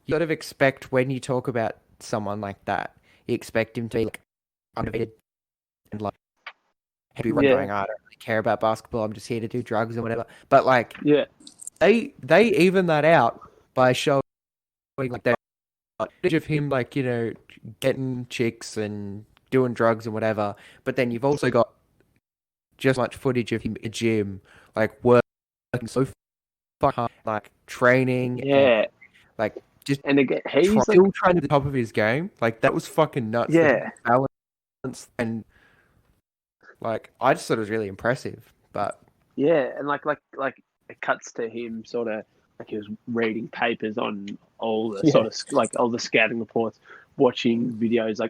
sort of expect when you talk about someone like that, you expect him to be unmotivated and going, I don't really care about basketball, I'm just here to do drugs and whatever. But they even that out by showing that footage of him getting chicks and doing drugs and whatever, but then you've also got just much footage of him in the gym, working so fucking hard, training, and, just and again, he's still trying to the top of his game. That was fucking nuts. Yeah, balance and I just thought it was really impressive. But yeah, and it cuts to him sort of he was reading papers on all the sort of all the scouting reports, watching videos.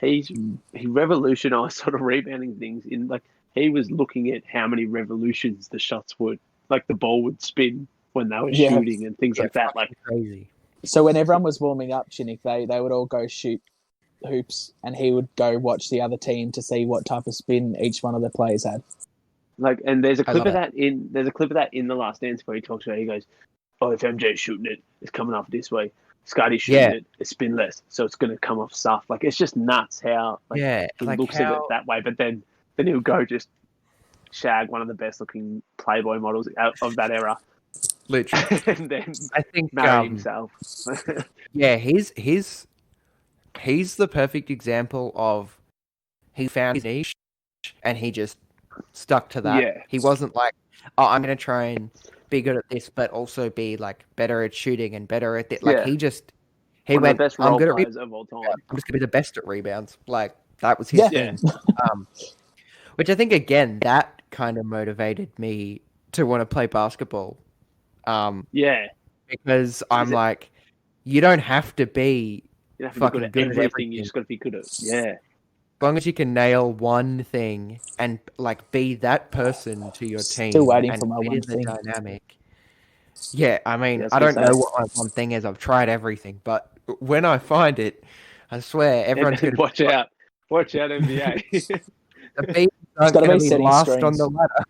He revolutionized sort of rebounding things in he was looking at how many revolutions the shots would the ball would spin when they were shooting and things like that. Crazy. So when everyone was warming up, Chinnick, they would all go shoot hoops, and he would go watch the other team to see what type of spin each one of the players had. And there's a clip of that in The Last Dance where he talks about. He goes, oh, if MJ's shooting it, it's coming off this way. Scotty's shooting it, it's spin less, so it's going to come off soft. Like, it's just nuts how he looks at it that way, but then he'll go just shag one of the best looking Playboy models of that era. Literally. And then I think marry himself. Yeah, he's the perfect example of he found his niche and he just stuck to that. Yeah. He wasn't like, oh, I'm going to try and be good at this, but also be like better at shooting and better at it. Like he one went, of the best I'm role good players of all time. I'm just going to be the best at rebounds. Like that was his thing. Which I think again that kind of motivated me to want to play basketball. Because I'm like, you don't have to be fucking good at everything. You just got to be good at As long as you can nail one thing and like be that person to your team. Still waiting for my one thing. Dynamic. Yeah, I mean, I don't know what my one thing is. I've tried everything, but when I find it, I swear everyone's going to watch out. Watch out, NBA. The beats aren't going to be last on the ladder.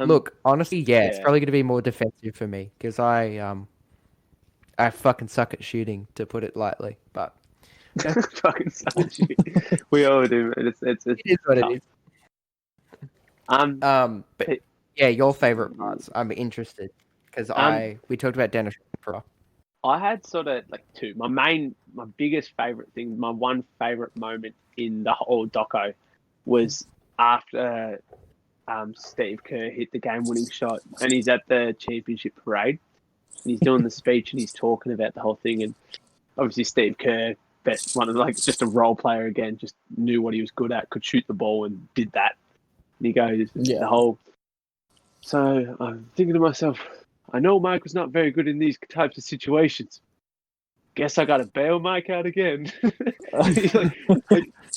Look, honestly, it's probably going to be more defensive for me because I fucking suck at shooting, to put it lightly. But fucking suck at shooting. We all do. It is what it is. But yeah, your favorite parts. I'm interested because we talked about Dennis for. I had sort of like two. My biggest favorite thing, my one favorite moment in the whole doco was after Steve Kerr hit the game-winning shot, and he's at the championship parade, and he's doing the speech, and he's talking about the whole thing, and obviously Steve Kerr, best one of just a role player again, just knew what he was good at, could shoot the ball, and did that. And he goes the whole. So I'm thinking to myself, I know Mike was not very good in these types of situations. Guess I got to bail Mike out again. He's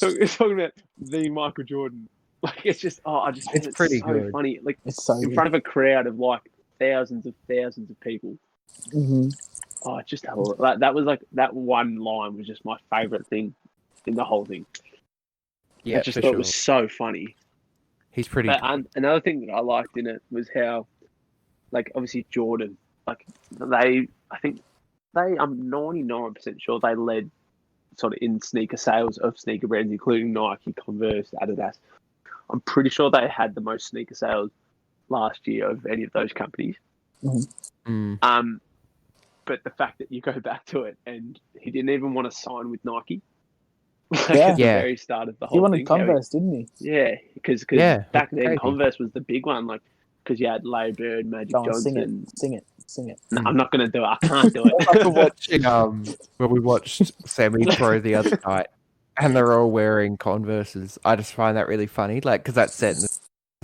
it's talking about the Michael Jordan. Like, it's just, it's pretty so good. Funny. Like, it's so in front of a crowd of like thousands of people. Mm-hmm. Oh, it's just that was like that one line was just my favorite thing in the whole thing. Yeah, I just thought it was so funny. He's pretty. But another thing that I liked in it was how, like, obviously Jordan, like I'm 99% sure they led sort of in sneaker sales of sneaker brands, including Nike, Converse, Adidas. I'm pretty sure they had the most sneaker sales last year of any of those companies. Mm-hmm. But the fact that you go back to it and he didn't even want to sign with Nike. At the very start of the whole thing. He wanted Converse, didn't he? Yeah, because back then Converse was the big one, like, because you had Larry Bird, Magic Johnson. Sing it. No, I'm not going to do it. I can't do it. When we watched Semi-Pro the other night, and they're all wearing Converses, I just find that really funny, like, because that's set in the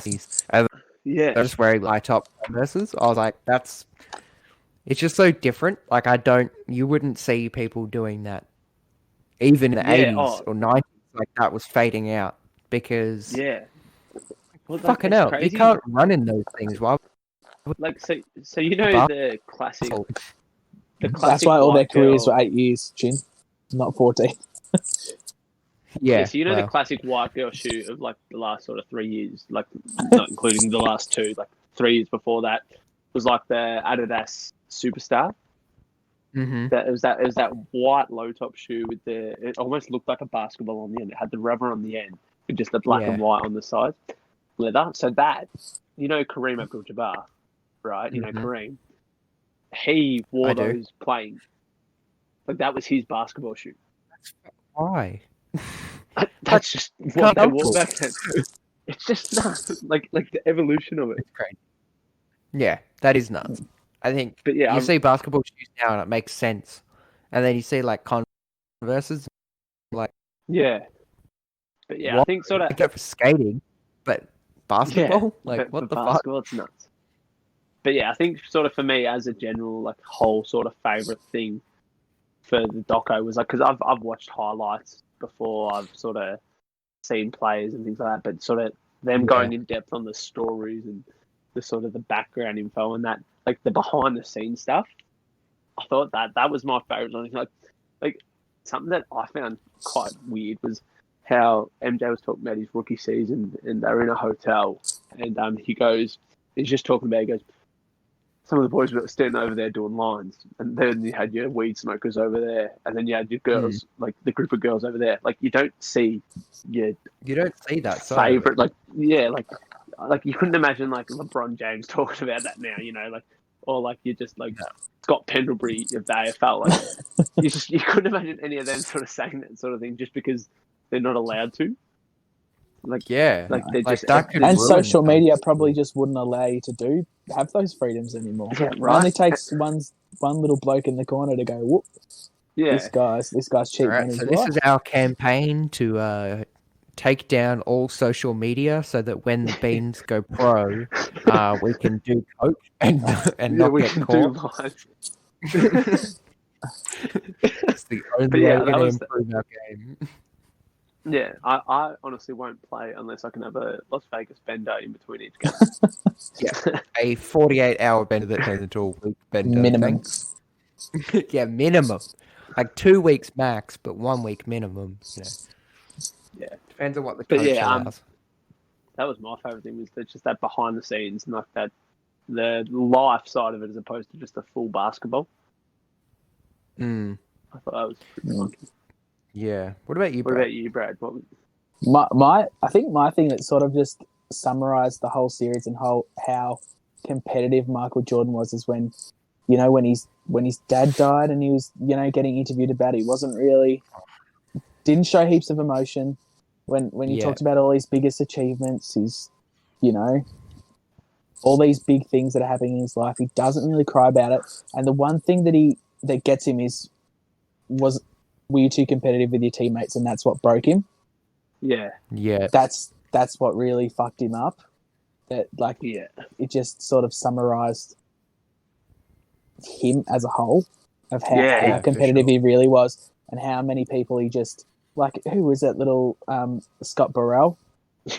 60s, and they're just wearing light-top Converses. I was like, it's just so different. Like, you wouldn't see people doing that, even in the 80s or 90s, like, that was fading out, because... Yeah. Well, fucking hell, you can't run in those things. Why? Like, so you know the classic. That's why all their careers were 8 years, Chin, not 14. Yeah, so you know the classic white girl shoe of like the last sort of 3 years, like not including the last two, like 3 years before that, was like the Adidas Superstar. Mm-hmm. It was that white low top shoe with it almost looked like a basketball on the end. It had the rubber on the end with just the black and white on the side, leather. So that, you know, Kareem Abdul-Jabbar, right? You know Kareem. He wore those playing. Like, that was his basketball shoe. Why? That's just what they wore back then. It's just nuts. Like the evolution of it. It's great. Yeah, that is nuts. I think. But yeah, you see basketball shoes now and it makes sense, and then you see like Converses, like But yeah, I think sort of. I get for skating, but basketball, what the basketball, fuck? It's nuts. But yeah, I think sort of for me as a general like whole sort of favorite thing for the doco was like, because I've watched highlights before, I've sort of seen players and things like that, but sort of them going in depth on the stories and the sort of the background info and that, like the behind the scenes stuff. I thought that was my favorite. Like something that I found quite weird was how MJ was talking about his rookie season and they're in a hotel and he's just talking about, he goes, some of the boys were standing over there doing lines, and then you had your weed smokers over there, and then you had your girls, like the group of girls over there. Like you don't see your that favorite, like like you couldn't imagine like LeBron James talking about that now, like, or like you just like Scott Pendlebury of the AFL, like you couldn't imagine any of them sort of saying that sort of thing just because they're not allowed to. Like they're just and social media probably just wouldn't allow you to have those freedoms anymore. Yeah, right. It only takes one little bloke in the corner to go, whoop. Yeah, this guy's cheating on his wife. This is our campaign to take down all social media so that when the Beans go pro, we can do coke and not get caught. It's the only way we're going to improve our game. Yeah, I honestly won't play unless I can have a Las Vegas bender in between each game. Yeah, a 48-hour bender that turns into a week bender. Minimum. Yeah, minimum. Like 2 weeks max, but 1 week minimum. Yeah, depends on what the coach allows. That was my favourite thing, was just that behind the scenes, and like that, the life side of it as opposed to just the full basketball. I thought that was pretty fun. Yeah. What about you, Brad? What about you, Brad? I think my thing that sort of just summarised the whole series and how competitive Michael Jordan was is when his dad died and he was, getting interviewed about it. He wasn't really, didn't show heaps of emotion when he talked about all his biggest achievements, his, all these big things that are happening in his life. He doesn't really cry about it. And the one thing that gets him was were you too competitive with your teammates, and that's what broke him. Yeah. That's what really fucked him up. It just sort of summarized him as a whole of how competitive he really was, and how many people he just who was that little Scott Burrell?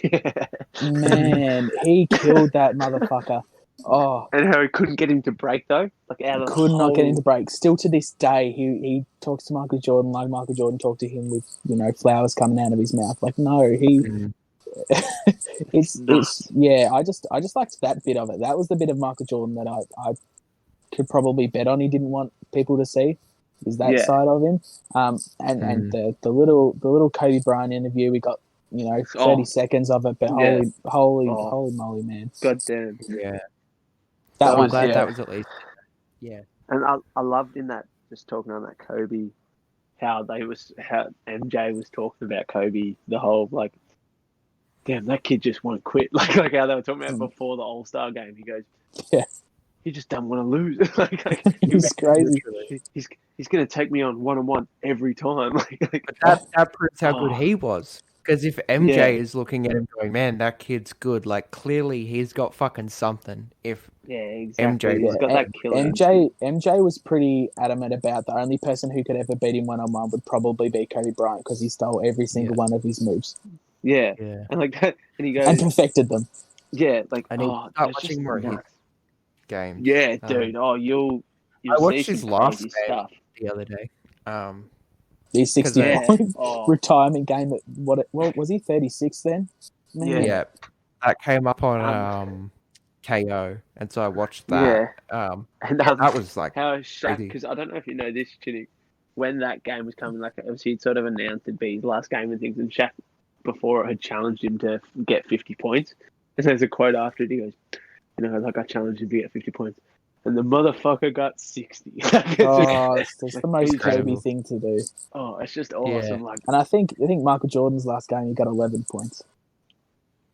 Yeah. Man, he killed that motherfucker. Oh, and how he couldn't get him to break though, not get him to break. Still to this day, he talks to Michael Jordan like Michael Jordan talked to him with flowers coming out of his mouth. Like no, he. it's I just liked that bit of it. That was the bit of Michael Jordan that I could probably bet on. He didn't want people to see is that side of him. And the little Kobe Bryant interview, we got 30 seconds of it, but holy moly, man! God damn, yeah. That was at least, yeah. And I loved in that, just talking on that Kobe, how MJ was talking about Kobe, the whole damn, that kid just won't quit. Like how they were talking about before the All-Star game. He goes, yeah, he just doesn't want to lose. He's crazy. He's going to take me on one-on-one every time. But that proves how good he was. Because if MJ is looking at him going, man, that kid's good, clearly he's got fucking something. Exactly. He's got that killer. MJ was pretty adamant about the only person who could ever beat him one-on-one would probably be Kobe Bryant, because he stole every single one of his moves. Yeah. And that, and he goes... And perfected them. Yeah, and start watching more of his games. Yeah, dude. You'll I watched his last game stuff the other day. His 60-point retirement game. What was he? 36 then? Man. Yeah, that came up on KO, and so I watched that. Yeah, and that was how Shaq. Because I don't know if you know this, Chinny. When that game was coming, obviously he'd sort of announced it'd be his last game and things, and Shaq before it had challenged him to get 50 points. And there's a quote after it. He goes, I challenged him to get 50 points. And the motherfucker got 60. It's the most Kobe thing to do. Oh, it's just awesome. Yeah. And I think Michael Jordan's last game, he got 11 points.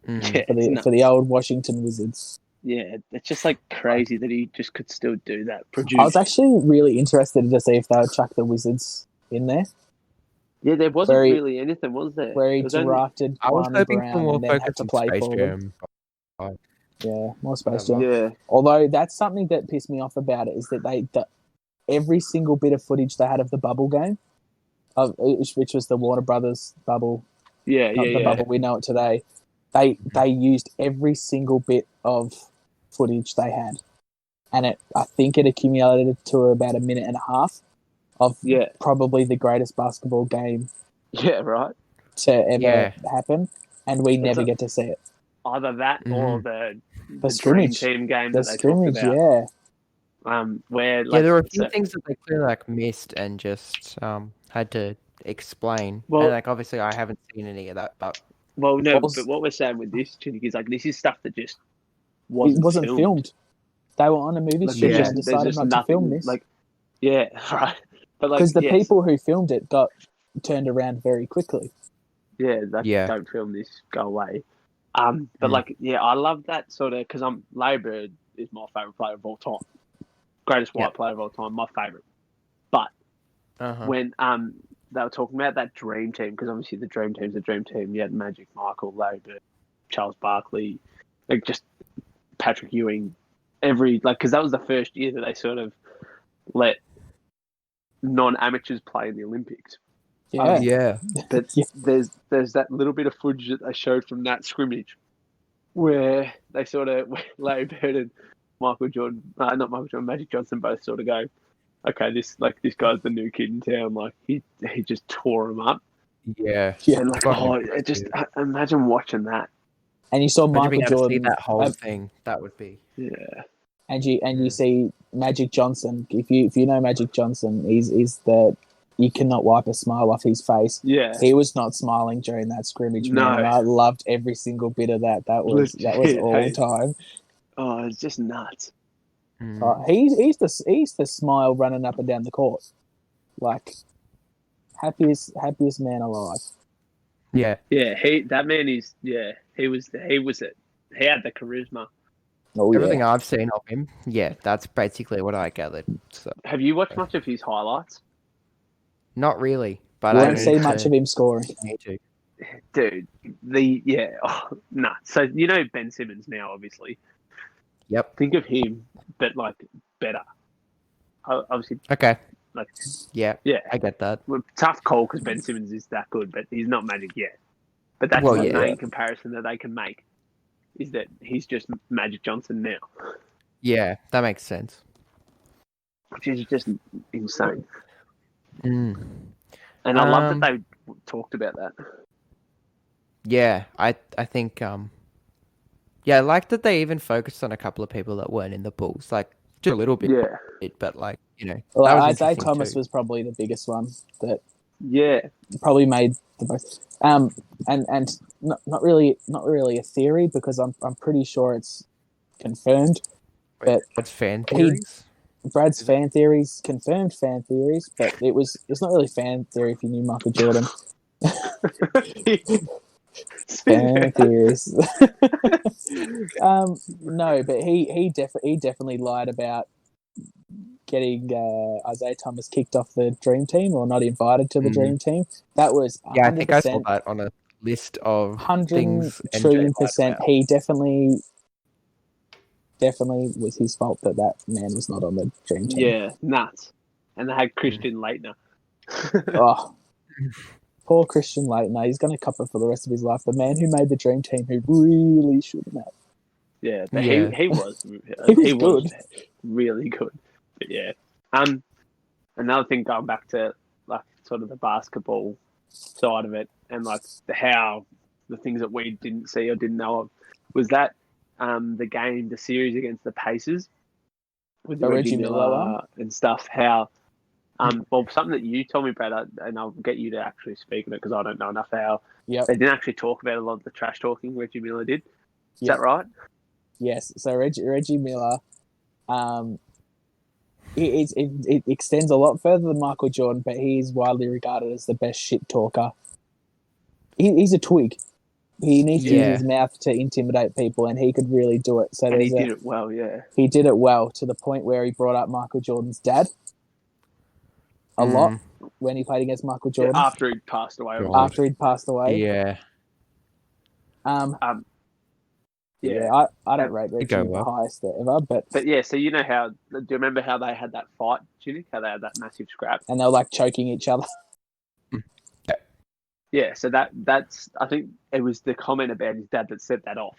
Yeah, for the old Washington Wizards. Yeah, it's just crazy that he just could still do that. I was actually really interested to see if they would chuck the Wizards in there. Yeah, there wasn't really anything, was there? Where he drafted Kwame Brown and then had to play for them. Yeah, more Space Jam. Yeah. Although that's something that pissed me off about it, is that every single bit of footage they had of the bubble game, which was the Warner Brothers bubble. The bubble we know it today. They used every single bit of footage they had, and I think it accumulated to about a minute and a half of probably the greatest basketball game. Yeah, right. To ever happen, and we never get to see it. Either that or the scrimmage team game. The scrimmage, yeah. Where there were a few things that they clearly missed and just had to explain. Well, and obviously I haven't seen any of that, but but what we're saying with this, Chinnick, is this is stuff that just wasn't filmed. They were on a movie studio and decided not to film this. Right. But because the people who filmed it got turned around very quickly. Don't film this, go away. But I love that sort of, because Larry Bird is my favourite player of all time. Greatest white player of all time, my favourite. But when they were talking about that dream team, because obviously the dream team's a dream team. You had Magic, Michael, Larry Bird, Charles Barkley, just Patrick Ewing, because that was the first year that they sort of let non-amateurs play in the Olympics. But there's that little bit of footage that they showed from that scrimmage where they sort of, Larry Bird and Magic Johnson both sort of go, okay, this guy's the new kid in town. He just tore him up. And imagine watching that. And you saw Michael Jordan. See that whole thing. That would be And you see Magic Johnson. If you know Magic Johnson, he's the, you cannot wipe a smile off his face. Yeah, he was not smiling during that scrimmage. No, man. I loved every single bit of that. That was all time. Oh, it's just nuts. He's the smile running up and down the court, happiest man alive. Yeah. That man is. Yeah, he was it. He had the charisma. Everything I've seen of him, that's basically what I gathered. So, have you watched much of his highlights? Not really, but I don't see much of him scoring. Dude, nuts. So Ben Simmons now, obviously. Yep. Think of him, but better. Obviously. Okay. I get that. Tough call because Ben Simmons is that good, but he's not Magic yet. But that's the main comparison that they can make, is that he's just Magic Johnson now. Yeah, that makes sense. Which is just insane. And I love that they talked about that. Yeah, I think I like that they even focused on a couple of people that weren't in the Bulls, just a little bit. Yeah. But well, Isaiah Thomas was probably the biggest one that probably made the most. And not really a theory, because I'm pretty sure it's confirmed. But Brad's fan theories. Brad's fan theories, confirmed fan theories, but it's not really fan theory if you knew Michael Jordan. Fan theories. No, but he definitely lied about getting Isaiah Thomas kicked off the Dream Team or not invited to the Dream Team. That was 100%, I think I saw that on a list of things. 100%. He definitely was his fault that man was not on the Dream Team. Yeah, nuts. And they had Christian Laettner. Oh, poor Christian Laettner. He's going to cop it for the rest of his life. The man who made the Dream Team, who really shouldn't have. Yeah, but he was good. Really good. But yeah. Another thing, going back to sort of the basketball side of it, and how the things that we didn't see or didn't know of, was that the series against the Pacers with the Reggie Miller and stuff. How something that you told me, Brad, and I'll get you to actually speak on it because I don't know enough. How they didn't actually talk about a lot of the trash talking Reggie Miller did. Is that right? Yes. So Reggie Miller, it extends a lot further than Michael Jordan, but he is widely regarded as the best shit talker. He's a twig. He needs to use his mouth to intimidate people, and he could really do it. So he did it well, yeah. He did it well to the point where he brought up Michael Jordan's dad a lot when he played against Michael Jordan. Yeah, after he'd passed away. After he'd passed away. Yeah. I don't rate Reggie the highest ever, but yeah. So how? Do you remember how they had that fight, Chinnick? How they had that massive scrap, and they were choking each other. Yeah. So that's I think it was the comment about his dad that set that off,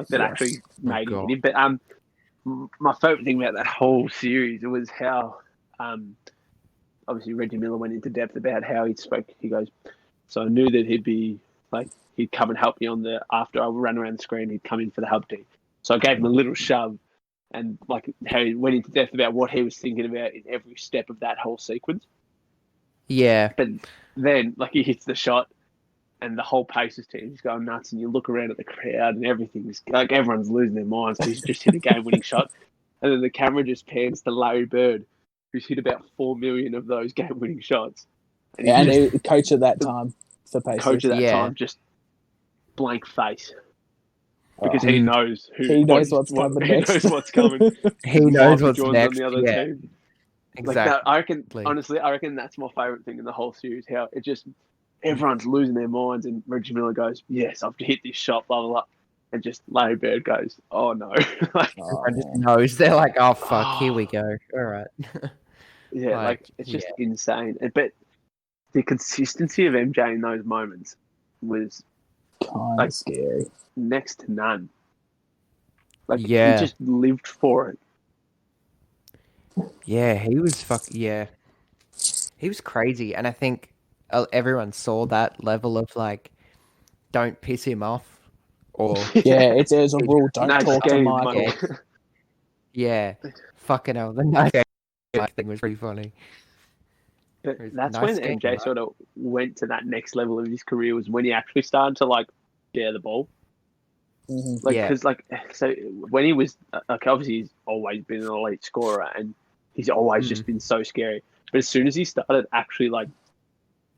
that actually made him. But my favorite thing about that whole series was how obviously Reggie Miller went into depth about how he spoke. He goes, so I knew that he'd be he'd come and help me after I ran around the screen, he'd come in for the help team. So I gave him a little shove and like how he went into depth about what he was thinking about in every step of that whole sequence. Yeah. But then, like, he hits the shot, and the whole Pacers team is going nuts, and you look around at the crowd, and everything's like everyone's losing their minds because he's just hit a game-winning shot, and then the camera just pans to Larry Bird, who's hit about 4 million of those game-winning shots. And he coach at that time for Pacers. Coach at that time, just blank face. Because he knows what's coming. He knows what's coming. He knows what's next. On the other team. Exactly. Like that, I reckon that's my favourite thing in the whole series. How it just everyone's losing their minds, and Reggie Miller goes, "Yes, I've hit this shot." Blah blah blah, and just Larry Bird goes, "Oh no!" Everyone just knows. They're like, "Oh fuck, here we go." All right. Yeah, like it's just insane. But the consistency of MJ in those moments was kind of scary, next to none. Like he just lived for it. Yeah, he was he was crazy, and I think everyone saw that level of like, don't piss him off, or it's a rule. Don't talk to Michael. Yeah, fucking hell, the nice game thing was pretty funny. But that's when MJ sort of went to that next level of his career, was when he actually started to like share the ball. Mm-hmm. Like, because so when he was like, obviously he's always been an elite scorer, and he's always just been so scary. But as soon as he started actually like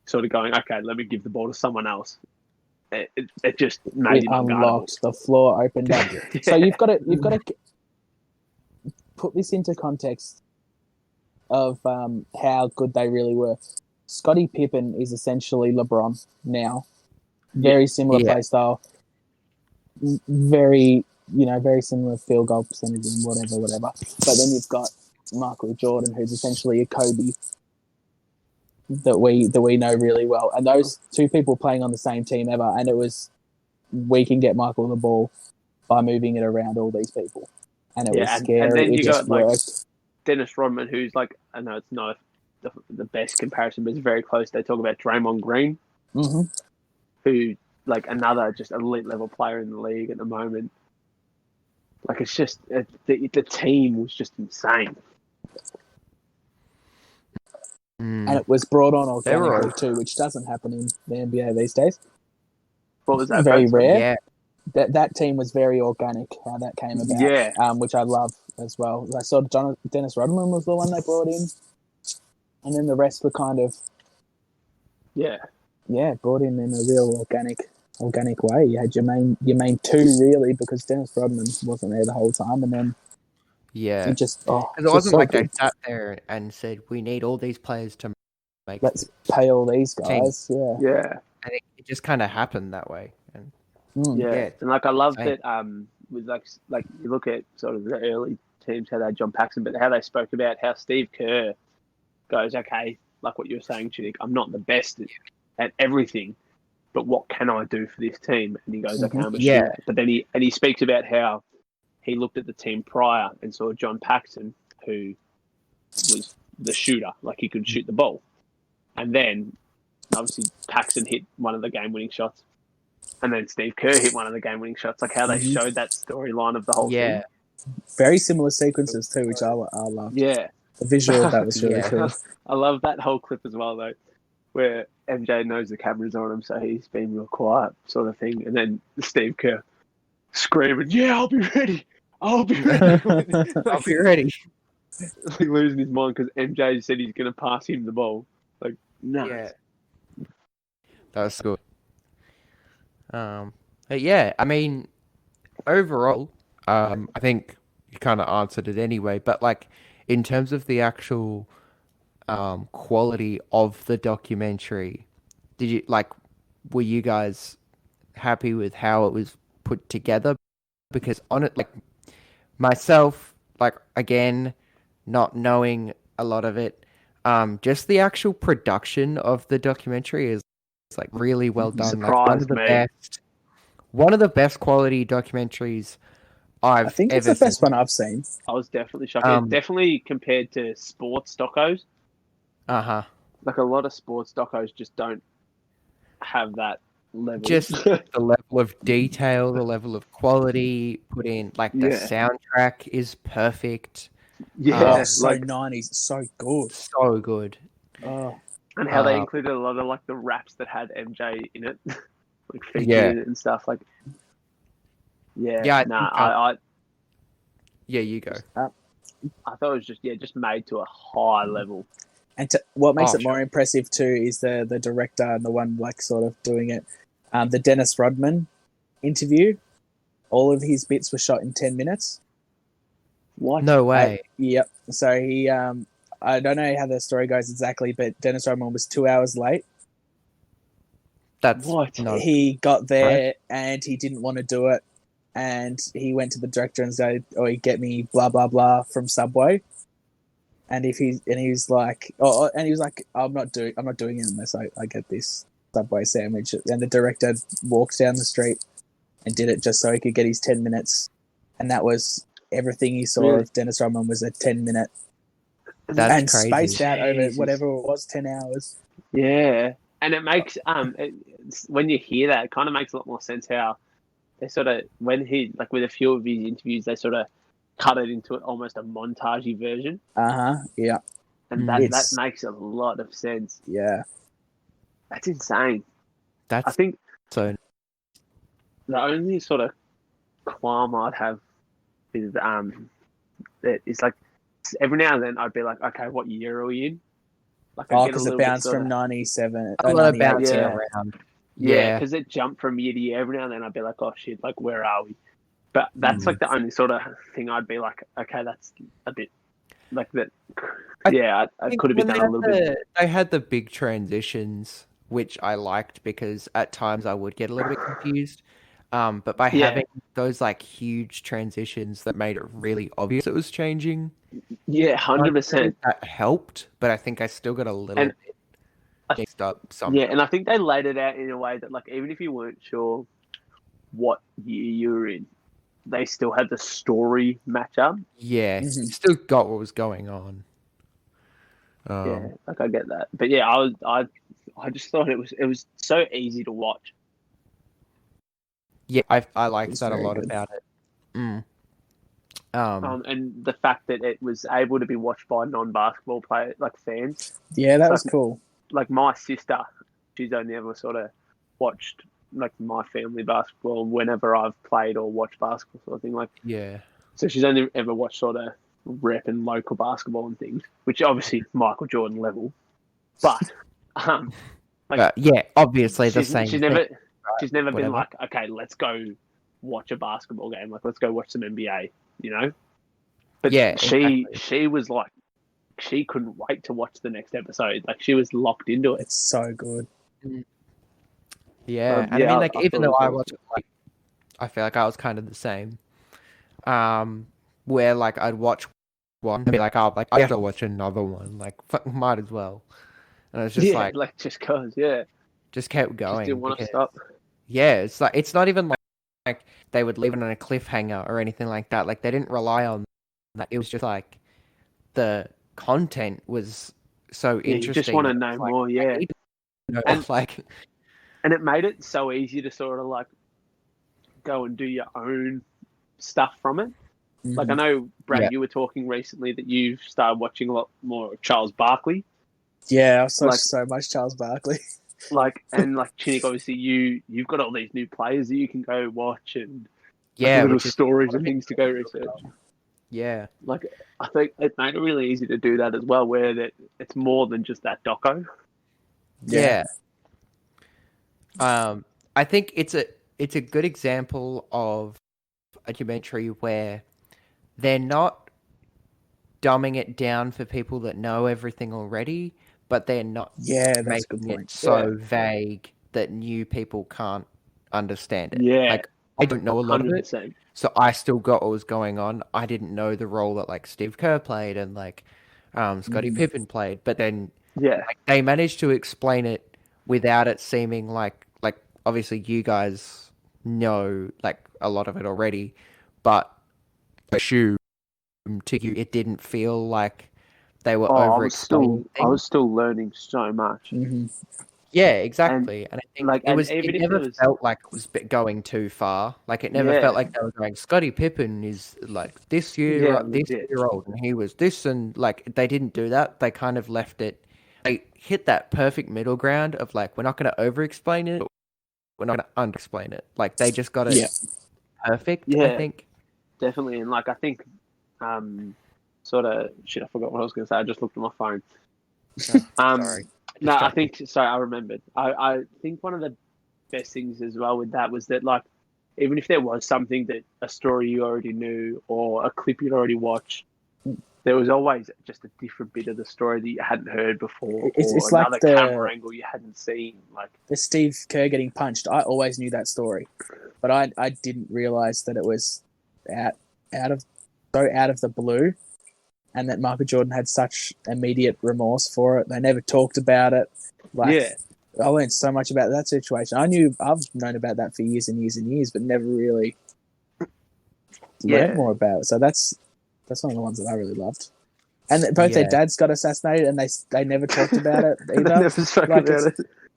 sort of going, okay, let me give the ball to someone else, it just made him unlocked. The floor opened up. So you've got to put this into context of how good they really were. Scottie Pippen is essentially LeBron now. Very similar play style. Very similar field goal percentage and whatever. But then you've got Michael Jordan, who's essentially a Kobe that we know really well. And those two people playing on the same team ever, and it was, we can get Michael the ball by moving it around all these people. And it was scary. And then you got like Dennis Rodman, who's like, I know it's not the best comparison, but it's very close. They talk about Draymond Green, who like another just elite level player in the league at the moment. Like it's just the team was just insane, and it was brought on organically too, which doesn't happen in the NBA these days. What was that? Very rare. Yeah. That team was very organic. How that came about, which I love as well. I saw Dennis Rodman was the one they brought in, and then the rest were kind of brought in a real organic way. You had your main two really, because Dennis Rodman wasn't there the whole time, and then it just it wasn't like they sat there and said we need all these players to let's pay all these guys. Yeah. I think it just kind of happened that way, and and like I love that with like you look at sort of the early teams, how they had John Paxson, but how they spoke about how Steve Kerr goes, okay, like what you were saying, Chinik, I'm not the best at everything, but what can I do for this team? And he goes, okay, I'm a shooter. But then he speaks about how he looked at the team prior and saw John Paxson, who was the shooter, like he could shoot the ball. And then obviously Paxson hit one of the game-winning shots. And then Steve Kerr hit one of the game-winning shots. Like how they showed that storyline of the whole thing. Very similar sequences too, which I love. Yeah. The visual of that was really cool. I love that whole clip as well, though, where MJ knows the camera's on him, so he's being real quiet, sort of thing. And then Steve Kerr screaming, "Yeah, I'll be ready. I'll be ready. I'll be ready." Like losing his mind because MJ said he's going to pass him the ball. Like, no. Yeah. That's good. I mean, overall, I think you kind of answered it anyway. But like, in terms of the actual quality of the documentary, were you guys happy with how it was put together? Because on it, like myself, like again, not knowing a lot of it, just the actual production of the documentary is like really well done. Like one of the best quality documentaries I think it's the best one I've seen. I was definitely shocked. Definitely compared to sports docos. Like a lot of sports docos just don't have that just the level of detail, the level of quality put in, like the soundtrack is perfect. Yeah, so 90s, so good. So good. Oh. And how they included a lot of like the raps that had MJ in it, like featured in it and stuff. Like, I you go. I thought it was just made to a high level. And what makes it more impressive too is the director and the one like sort of doing it. The Dennis Rodman interview, all of his bits were shot in 10 minutes. What? No way. Yep. So he, I don't know how the story goes exactly, but Dennis Rodman was 2 hours late. That's what? He got there and he didn't want to do it. And he went to the director and said, "Oh, get me blah blah blah from Subway." And he was like, "I'm not doing it unless I get this Subway sandwich." And the director walked down the street and did it just so he could get his 10 minutes. And that was everything he saw of Dennis Rodman was a 10-minute. That's crazy. Spaced out over whatever it was, 10 hours. Yeah, and it makes when you hear that, it kind of makes a lot more sense how they sort of, when he, like with a few of his interviews, they sort of cut it into almost a montagey version. Yeah. And that makes a lot of sense. Yeah. That's insane. I think so. The only sort of qualm I'd have is that it's like every now and then I'd be like, okay, what year are we in? Like, because it bounced from 97. A lot of bouncing around. Yeah, because it jumped from year to year. Every now and then I'd be like, oh shit, like where are we? But that's like the only sort of thing I'd be like, okay, that's a bit like that. I could have been done a little bit. They had the big transitions, which I liked because at times I would get a little bit confused. But by having those like huge transitions that made it really obvious it was changing. Yeah, 100%. That helped, but I think I still got a little bit mixed up. Yeah, and I think they laid it out in a way that, like, even if you weren't sure what year you were in, they still had the story match up. Yeah, you still got what was going on. Yeah, like I get that, but yeah, I just thought it was so easy to watch. Yeah, I liked that a lot about it. And the fact that it was able to be watched by non-basketball players, like fans. Yeah, that was cool. Like my sister, she's only ever sort of watched like my family basketball whenever I've played or watched basketball sort of thing. Like, yeah. So she's only ever watched sort of rep and local basketball and things, which obviously Michael Jordan level, but obviously the same. She's never been like, okay, let's go watch a basketball game. Like, let's go watch some NBA, you know? But she was like, she couldn't wait to watch the next episode. Like, she was locked into it. It's so good. Yeah. And I mean, like, even though I watched it, like, I feel like I was kind of the same. Where, like, I'd watch one and be like, oh, like, I have to watch another one. Like, might as well. And it's just like just cause, just kept going. Just didn't want to stop. Yeah, it's like, it's not even like they would leave it on a cliffhanger or anything like that. Like, they didn't rely on that. It was just like the content was so interesting. You just want to know more, and it made it so easy to sort of like go and do your own stuff from it. Mm-hmm. Like, I know, Brad, you were talking recently that you've started watching a lot more of Charles Barkley. Yeah, I've watched so much Charles Barkley. And Chinnick, obviously you've got all these new players that you can go watch and little stories and things to go research. Yeah. Like, I think it made it really easy to do that as well, where that it's more than just that doco. Yeah. I think it's a good example of a documentary where they're not dumbing it down for people that know everything already, but they're not making it so vague that new people can't understand it. Yeah. Like, I don't know a lot 100%. of it, so I still got what was going on. I didn't know the role that, like, Steve Kerr played and, like, Scottie Pippen played, but then like, they managed to explain it without it seeming like obviously you guys know, like, a lot of it already, but I assume to you it didn't feel like they were over-explaining things. I was still learning so much. Mm-hmm. Yeah, exactly. And I think like, it never felt like it was going too far. Like it never felt like they were going, Scottie Pippen is like this year old, and he was this, and like they didn't do that. They kind of left it. They hit that perfect middle ground of like, we're not going to over-explain it, we're not going to under-explain it. Like they just got it perfect. Yeah, I think definitely. And like I think, sort of shit. I forgot what I was going to say. I just looked at my phone. Sorry. No, I think. Sorry, I remembered. I think one of the best things as well with that was that, like, even if there was something that a story you already knew or a clip you'd already watched, there was always just a different bit of the story that you hadn't heard before, it's or another like camera angle you hadn't seen. Like the Steve Kerr getting punched. I always knew that story, but I didn't realize that it was out of the blue. And that Michael Jordan had such immediate remorse for it. They never talked about it. I learned so much about that situation. I've known about that for years and years and years, but never really learned more about it. So that's one of the ones that I really loved. And both their dads got assassinated, and they never talked about it either. They never spoke about it.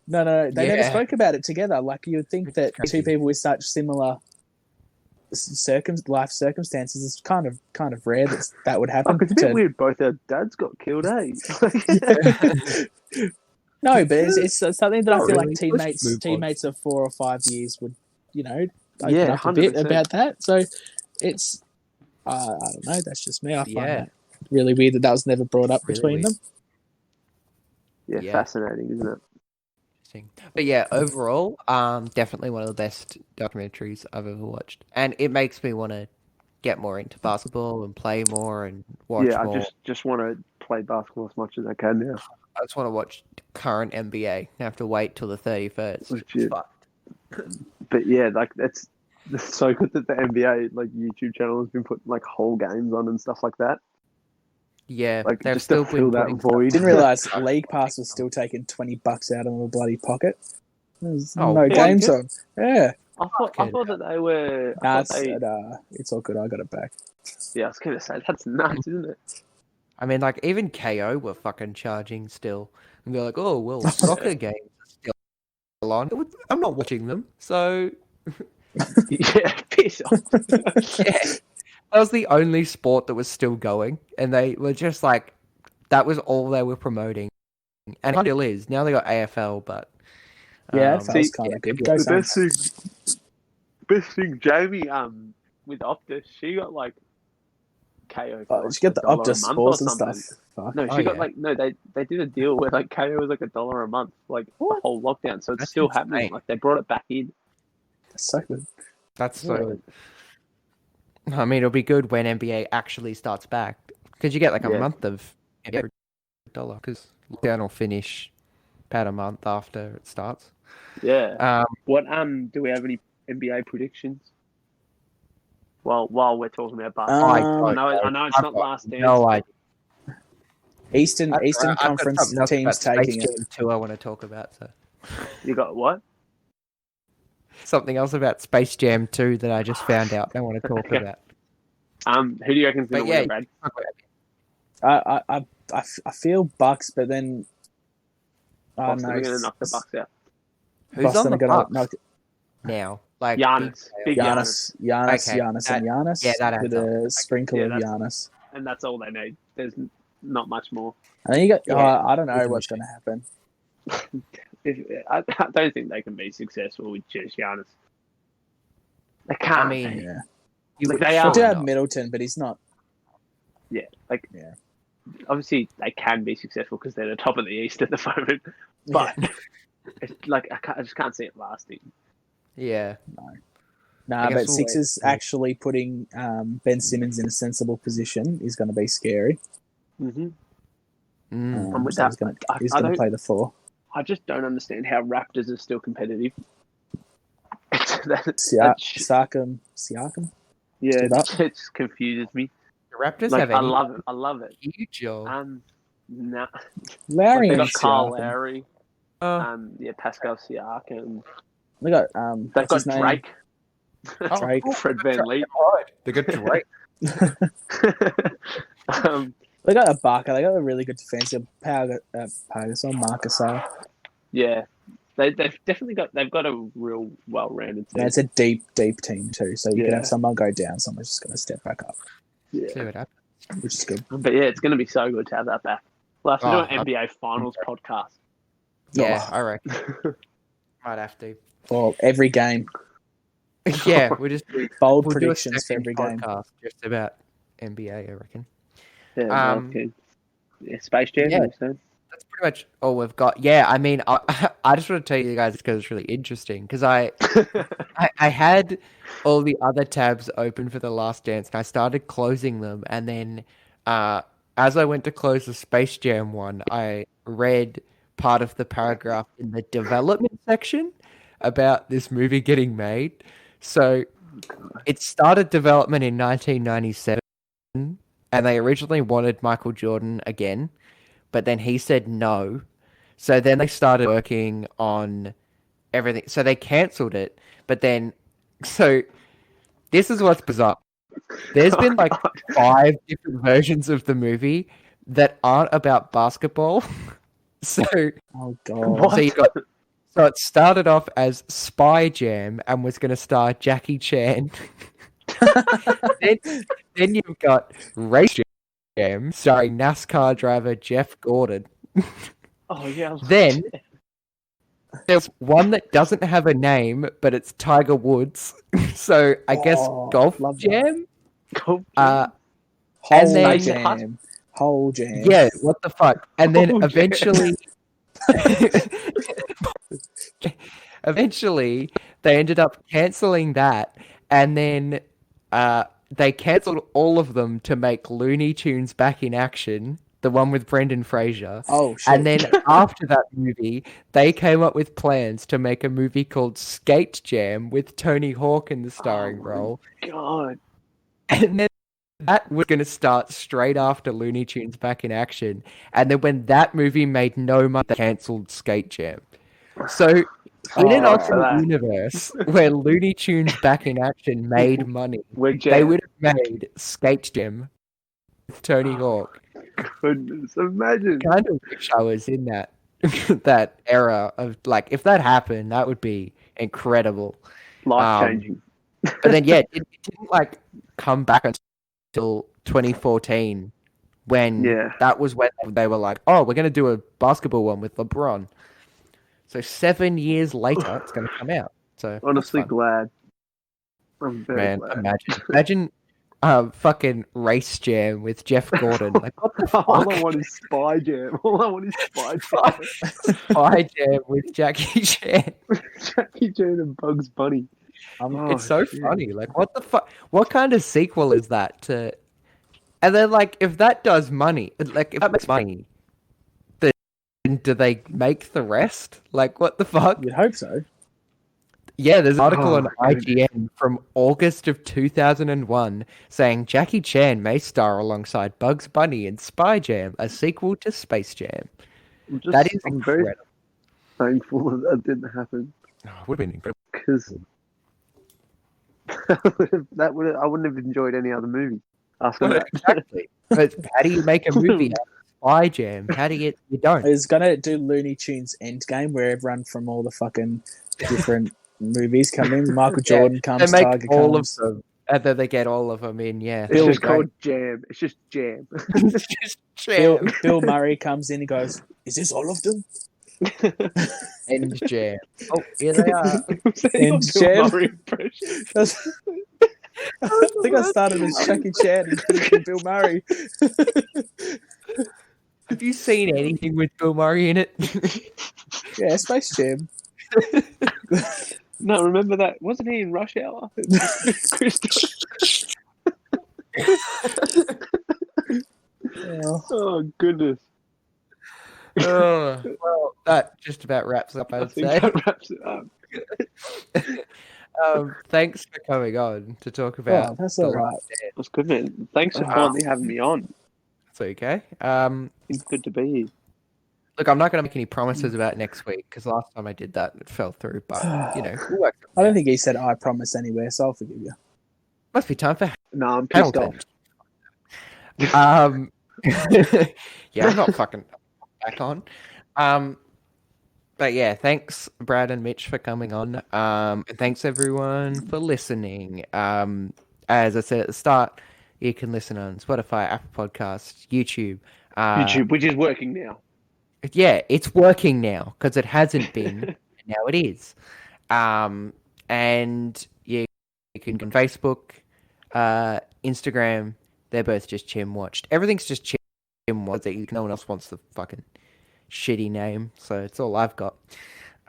No, they never spoke about it together. Like you would think that two people with such similar life circumstances, it's kind of rare that would happen. It's a bit weird. Both our dads got killed, eh? No, but it's something that I feel like teammates of 4 or 5 years would, open up a bit about that. So it's I don't know. That's just me. I find that really weird that was never brought up between them. Yeah, fascinating, isn't it? But yeah, overall, definitely one of the best documentaries I've ever watched, and it makes me want to get more into basketball and play more and watch more. Yeah, I just want to play basketball as much as I can now. I just want to watch current NBA. I have to wait till the 31st. But yeah, like it's so good that the NBA like YouTube channel has been putting like whole games on and stuff like that. Yeah, like they've just still to fill that void. Didn't realize League Pass was still taking $20 out of my bloody pocket. There's no games on. Yeah, I thought that they were. It's all good. I got it back. Yeah, I was gonna say that's nuts, isn't it? I mean, like even KO were fucking charging still, and they're like, "Oh well, soccer games are still on. I'm not watching them." So yeah, piss off. That was the only sport that was still going, and they were just like, that was all they were promoting, and it still is. Now they got AFL, but AFL's kind of good. The best thing, Jamie, with Optus, she got like KO. She got the Optus sports and stuff. Fuck. No, she got they did a deal where like KO was like $1 a month, like the whole lockdown. So it's still happening. Like they brought it back in. That's so good. That's so good. I mean, it'll be good when NBA actually starts back, because you get like a month of $1 because lockdown will finish about a month after it starts. Yeah. What do we have any NBA predictions? Well, while we're talking about basketball, I know it's not last dance. No idea. Eastern Conference teams taking it. Too, I want to talk about. So you got what? Something else about Space Jam 2 that I just found out I want to talk about. Who do you reckon's going to win, Brad? I feel Bucks, but then Boston are going to knock the Bucks out. Who's Boston on the Bucks now? Like Giannis. Big Giannis, and Giannis. Yeah, that with a sprinkle of Giannis. And that's all they need. There's not much more. And then you got. I don't know what's going to happen. I don't think they can be successful with just Giannis. They can't. I mean, they do have Middleton, but he's not. Yeah, obviously they can be successful because they're the top of the East at the moment. But it's like I just can't see it lasting. Yeah. No, but Sixers actually putting Ben Simmons in a sensible position is going to be scary. Mm-hmm. And with that, he's going to play the 4. I just don't understand how Raptors are still competitive. Siakam. Yeah, it just confuses me. The Raptors have I love it. Huge job. Larry they and got Kyle Siakam. Lowry. Pascal Siakam. They got they've got Drake. Drake. Fred VanVleet. They got Drake. They got Ibaka. They got a really good defensive Marcus. Yeah, they've definitely got a real well-rounded team. And it's a deep team too. So you can have someone go down, someone's just going to step back up. Yeah, see what happens. Which is good. But yeah, it's going to be so good to have that back. We'll have to do an NBA Finals podcast. Yeah, I reckon. Might have to. Or every game. Yeah, we'll just bold predictions for every game. Just about NBA, I reckon. Yeah, okay. Yeah, Space Jam. Yeah, that's pretty much all we've got. Yeah, I mean, I just want to tell you guys because it's really interesting because I had all the other tabs open for The Last Dance and I started closing them, and then as I went to close the Space Jam one, I read part of the paragraph in the development section about this movie getting made. So it started development in 1997, and they originally wanted Michael Jordan again, but then he said no. So then they started working on everything. So they cancelled it, but then... So this is what's bizarre. There's been like 5 different versions of the movie that aren't about basketball. So... Oh, God. So you got... So it started off as Spy Jam and was going to star Jackie Chan. then you've got Race Jam starring NASCAR driver Jeff Gordon. Oh, yeah. Then there's one that doesn't have a name, but it's Tiger Woods. So I guess Golf Jam? Whole Jam. Yeah, what the fuck? And then eventually... Eventually, they ended up cancelling that, and then they cancelled all of them to make Looney Tunes Back in Action, the one with Brendan Fraser. Oh, shit. And then after that movie, they came up with plans to make a movie called Skate Jam with Tony Hawk in the starring role. God. And then that was going to start straight after Looney Tunes Back in Action. And then when that movie made no money, they cancelled Skate Jam. So, in an alternate universe where Looney Tunes Back in Action made money, they would have made Skate Jam with Tony Hawk. Goodness, imagine. I kind of wish I was in that that era of, like, if that happened, that would be incredible. Life-changing. But then, yeah, it didn't, like, come back until 2014 when that was when they were like, oh, we're going to do a basketball one with LeBron. So 7 years later, it's going to come out. So honestly glad. I'm very glad. Imagine fucking Race Jam with Jeff Gordon. Like, what the fuck? All I want is Spy Jam. Spy Jam with Jackie Chan. Jackie Chan and Bugs Bunny. It's so funny. Like, what the fuck? What kind of sequel is that to? And then, like, if that does money, like, if that makes money, then do they make the rest? Like, what the fuck? You'd hope so. Yeah, there's an article on IGN from August of 2001 saying Jackie Chan may star alongside Bugs Bunny in Spy Jam, a sequel to Space Jam. That is incredible. Very thankful that didn't happen. Oh, it would have been incredible. Because I wouldn't have enjoyed any other movie after that. Exactly. But how do you make a movie out of Spy Jam? How do you don't? It's gonna do Looney Tunes Endgame where everyone from all the fucking different movies come in. Michael Jordan comes, they make Tiger all comes. Of them. And then they get all of them in, yeah. It's just called Jam. It's just Jam. It's just Jam. Bill Murray comes in and goes, is this all of them? End Jam. Oh, here they are. End Jam. I think I started as Jackie Chan and finished with Bill Murray. Have you seen anything with Bill Murray in it? Yeah, Space Jam. No, remember that? Wasn't he in Rush Hour? Oh, goodness. Well, that just about wraps up, I'd say. That wraps it up. Thanks for coming on to talk about. That's all right. That's good, man. Thanks for finally having me on. It's okay. It's good to be here. Look, I'm not going to make any promises about next week because last time I did that, it fell through. But we'll work. I don't think he said I promise anywhere, so I'll forgive you. Must be time for. No, I'm pissed off. Yeah, I'm not fucking back on. But yeah, thanks Brad and Mitch for coming on. And thanks everyone for listening. As I said at the start, you can listen on Spotify, Apple Podcasts, YouTube. YouTube, which is working now. Yeah, it's working now because it hasn't been. Now it is. And you can go on Facebook, Instagram. They're both just Chinwatched. Everything's just Chinwatched. No one else wants the fucking shitty name, so it's all I've got.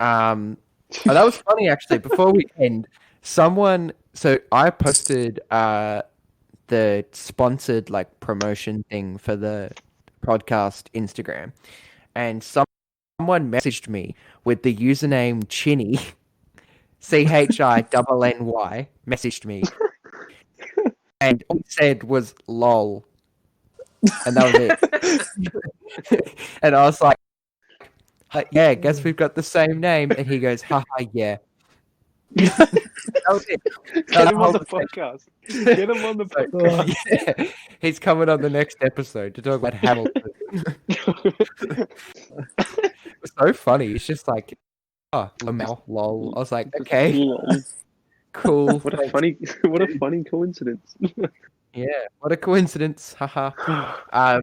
Oh, that was funny actually. Before we end, so I posted the sponsored like promotion thing for the podcast Instagram, and someone messaged me with the username Chinny, CHINNY, messaged me, and all he said was "lol," and that was it. And I was like, yeah, guess we've got the same name. And he goes, haha, yeah. That was it. Get him on the podcast. Get him on the podcast. Yeah. He's coming on the next episode to talk about Hamilton. It was so funny. It's just like, oh, lol. I was like, okay, cool. What a funny coincidence. Yeah, what a coincidence. Haha.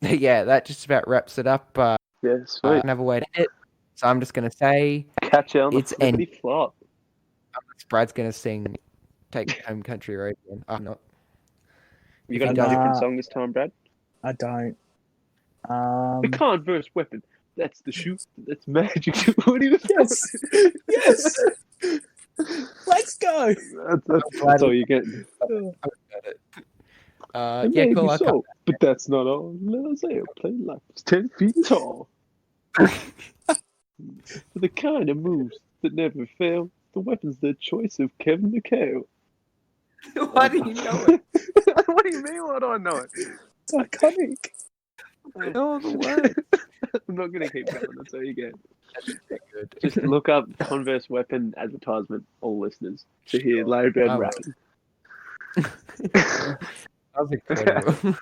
Yeah, that just about wraps it up. Yeah, sweet. I don't have a way to hit, so I'm just going to say... Catch you on the flippity flop. Brad's going to sing Take Home Country Road again. I'm not. You got a different song this time, Brad? I don't. The converse weapon. That's the shoe. That's magic. What do you Yes! Yes! Let's go! That's all you get. Yeah, cool. So, but that's not all. Let us say a plane like it's 10 feet tall. For the kind of moves that never fail, the weapon's the choice of Kevin McHale. Why do you know it? What do you mean, why do I know it? It's iconic. I know the word. I'm not going to keep going, that's all you get. Just look up Converse weapon advertisement, all listeners, to hear Larry Bird rapping. That was incredible.